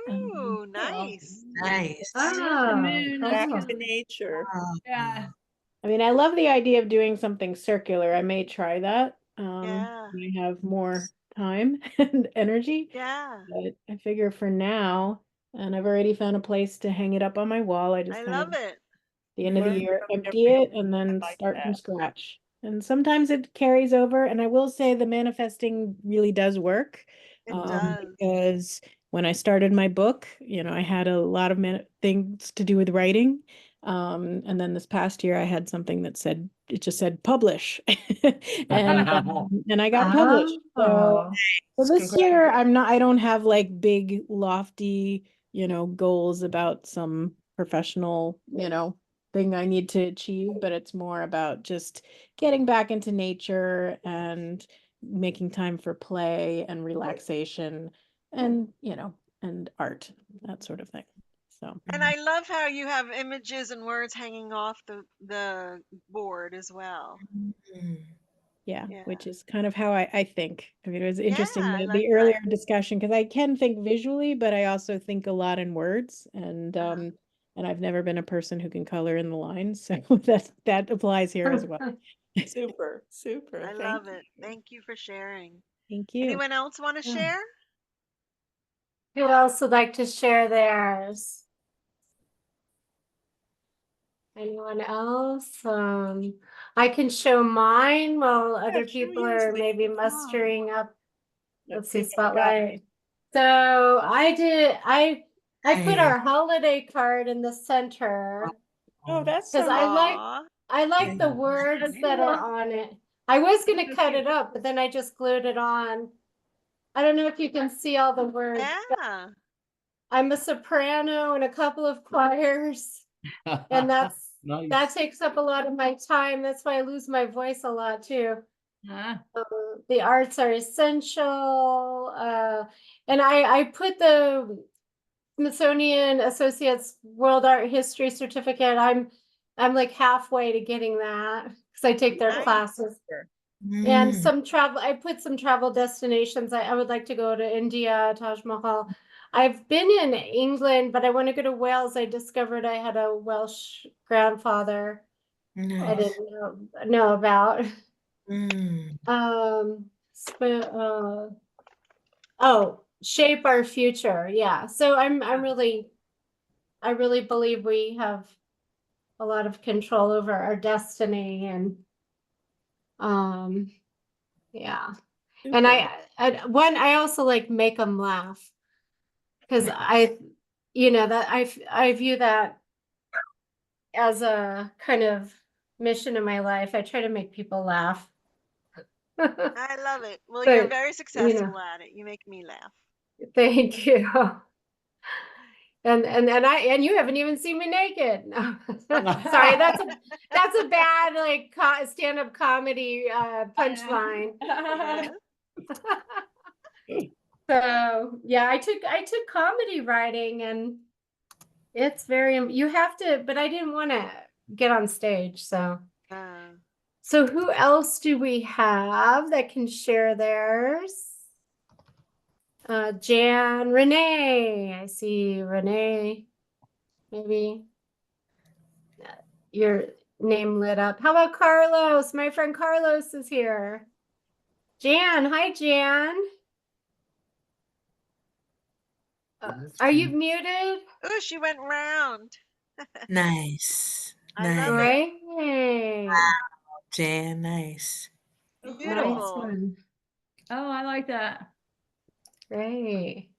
Ooh, nice. Nice. Oh, Back cool. to nature. Wow. Yeah. I mean, I love the idea of doing something circular. I may try that. Yeah. When I have more time and energy. Yeah, But I figure for now, and I've already found a place to hang it up on my wall. I just I kind love of it. the end of the Learn year, from empty it everyone. and then I like start from that. scratch. And sometimes it carries over. And I will say the manifesting really does work. It does. Because when I started my book, I had a lot of things to do with writing. And then this past year I had something that it just said publish. and I got published. So this year I don't have like big lofty, goals about some professional, thing I need to achieve, but it's more about just getting back into nature and making time for play and relaxation and, and art, that sort of thing. So And I love how you have images and words hanging off the board as well. Mm. Yeah, Yeah. which is kind of how I think. I mean, it was interesting I the, like the earlier that. discussion because I can think visually, but I also think a lot in words, and I've never been a person who can color in the lines, so that applies here as well. Super, super. I Thank love you. it. Thank you for sharing. Thank you. Anyone else want to Yeah. share? Who else would like to share theirs? Anyone else? I can show mine while other show people yours, are Lisa. maybe Come on. mustering up. Let's see, see if I got it. spotlight. So I put our holiday card in the center Oh, that's because so Aw. I like the nice. words that are on it. I was gonna cut it up, but then I just glued it on. I don't know if you can see all the words. Yeah. I'm a soprano in a couple of choirs, and that Nice. takes up a lot of my time. That's why I lose my voice a lot too. Huh? The arts are essential, and I put the Smithsonian Associates World Art History certificate. I'm like halfway to getting that because I take their Nice. classes. And some travel, I put some travel destinations. I would like to go to India, Taj Mahal. I've been in England, but I want to go to Wales. I discovered I had a Welsh grandfather I Nice. didn't know about. Mm. Oh, shape our future. Yeah. So I really believe we have a lot of control over our destiny and yeah. And I also like make them laugh because I view that as a kind of mission in my life. I try to make people laugh. I love it. Well, you're But, very successful at it. You make me laugh. thank you. And you haven't even seen me naked. No. Sorry, that's a bad like stand-up comedy punchline. So yeah, I took comedy writing, and it's very you have to, but I didn't want to get on stage. So who else do we have that can share theirs? Jan, Renee. I see Renee. Maybe your name lit up. How about Carlos? My friend Carlos is here. Jan, hi Jan. Are you muted? Oh, she went round. Nice. I Nice. love it. Great. Jan, nice. Nice Beautiful. one. Oh, I like that. Great.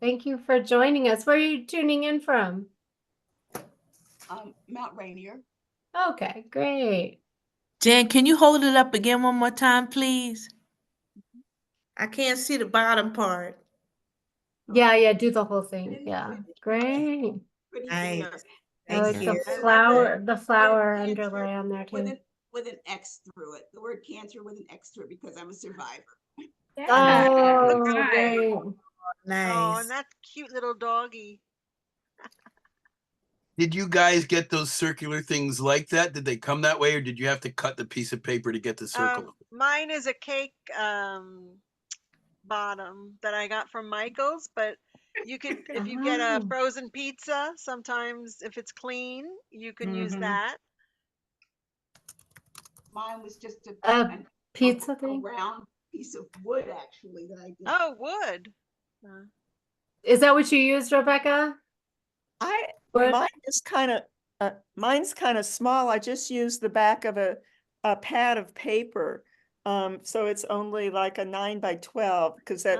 Thank you for joining us. Where are you tuning in from? Mount Rainier. Okay, great. Jan, can you hold it up again one more time, please? I can't see the bottom part. Yeah, do the whole thing. Yeah, great. Nice. I like Thank you. the flower underlay on there too. With an X through it. The word cancer with an X through it because I'm a survivor. Oh, right. great. Oh, Nice. and that cute little doggy. Did you guys get those circular things like that? Did they come that way, or did you have to cut the piece of paper to get the circle? Mine is a cake bottom that I got from Michael's, but you could, if you get a frozen pizza, sometimes if it's clean, you can use that. Mine was just a pizza thing. round piece of wood, actually, that I did. Oh, wood. Is that what you used, Rebecca? Mine's kind of small. I just use the back of a pad of paper. So it's only like a 9 by 12 because I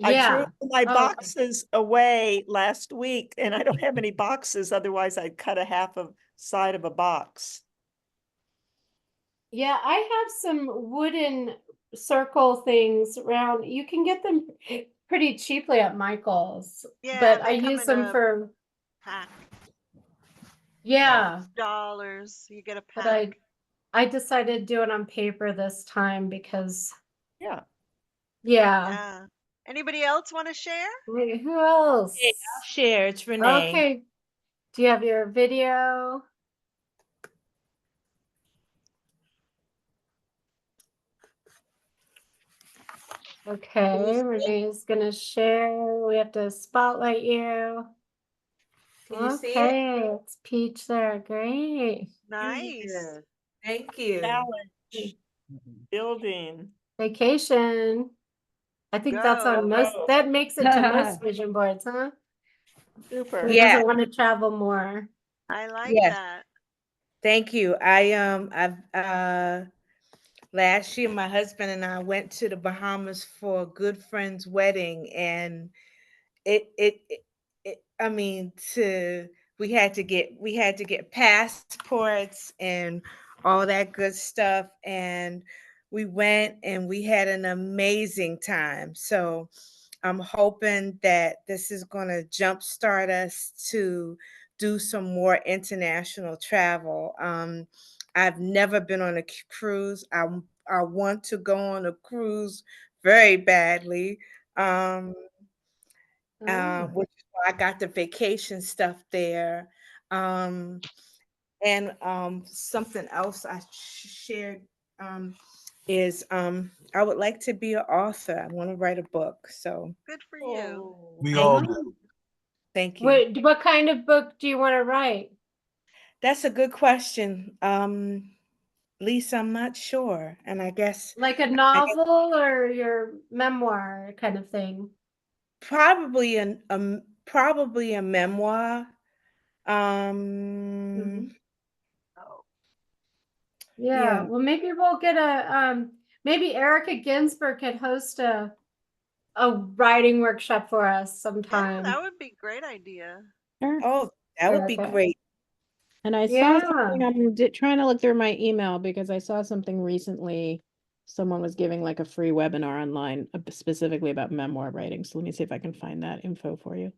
threw my boxes away last week and I don't have any boxes. Otherwise I'd cut a half of side of a box. Yeah, I have some wooden circle things around. You can get them pretty cheaply at Michael's. Yeah, but they I come use in them a for pack. Yeah. $12. You get a pack. But I decided to do it on paper this time because Yeah. Anybody else want to share? Wait, who else? Yeah, I'll share. It's Renee. Okay. Do you have your video? Okay, Renee's gonna share. We have to spotlight you. Can you see it? Okay, it's Peach there. Great. Nice. Thank you. Challenge. Building. Vacation. I think that's Go. on most, that makes it to most vision boards, huh? Super. Who Yeah. doesn't want to travel more? I like Yes. that. Thank you. I've last year my husband and I went to the Bahamas for a good friend's wedding, and I mean, we had to get passports and all that good stuff, and we went and we had an amazing time. So I'm hoping that this is going to jumpstart us to do some more international travel. I've never been on a cruise. I want to go on a cruise very badly. Which is why I got the vacation stuff there. And something else I shared is I would like to be an author. I want to write a book. So Good for you. We thank all you. do. Thank you. What kind of book do you want to write? That's a good question. Lisa, I'm not sure. And I guess Like a novel or your memoir kind of thing? probably probably a memoir. Yeah, well, maybe we'll get maybe Erica Ginsberg could host a writing workshop for us Yeah, sometime. that would be a great idea. Sure. Oh, that would be Erica. great. And I saw something, I'm trying to look through my email because I saw something recently. Someone was giving like a free webinar online specifically about memoir writing. So let me see if I can find that info for you.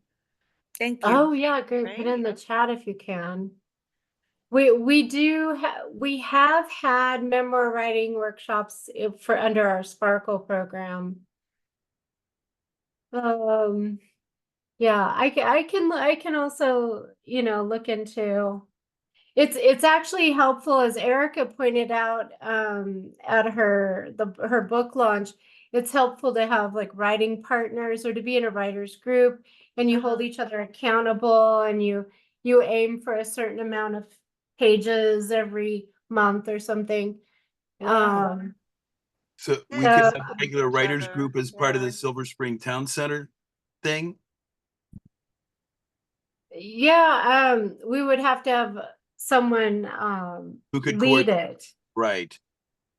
Thank you. Oh yeah, good. Put it in the chat if you can. We have had memoir writing workshops for under our Sparkle program. Yeah, I can also, look into. It's actually helpful, as Erica pointed out at her book launch. It's helpful to have like writing partners or to be in a writer's group, and you hold each other accountable, and you aim for a certain amount of pages every month or something. So we could have a regular writers group as part of the Silver Spring Town Center thing. Yeah, we would have to have someone Who could lead coordinate. it. Right.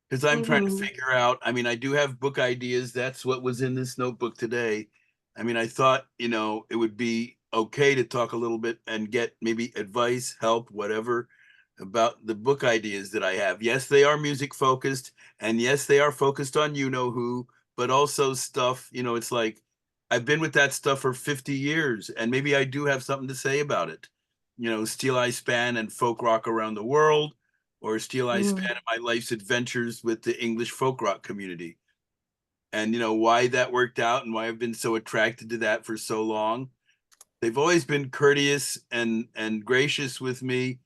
Because I'm trying to Mhm. figure out, I mean, I do have book ideas. That's what was in this notebook today. I mean, I thought, it would be okay to talk a little bit and get maybe advice, help, whatever, about the book ideas that I have. Yes, they are music focused, and yes, they are focused on who, but also stuff, it's like I've been with that stuff for 50 years, and maybe I do have something to say about it. Steel Eye Span and folk rock around the world, or Steel Eye Span and my life's adventures with the English folk rock community. And why that worked out and why I've been so attracted to that for so long. They've always been courteous and gracious with me.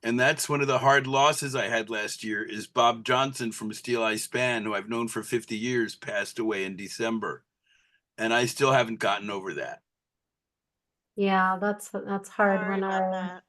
And that's one of the hard losses I had last year is Bob Johnson from Steel Eye Span, who I've known for 50 years, passed away in December. And I still haven't gotten over that. Yeah, that's hard when That.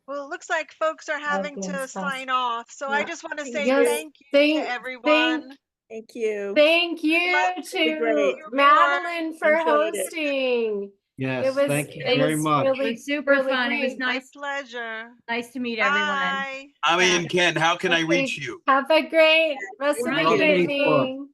Well, it looks like folks are having to sign off. So I just want to say thank you to everyone. Thank you. Thank you to Madeline for hosting. Yes, thank you very much. Really, It was super really fun. It was great. nice. My pleasure. Nice to meet everyone. Ami and Ken, how can I reach you? Have a great rest of We're the on Facebook. evening.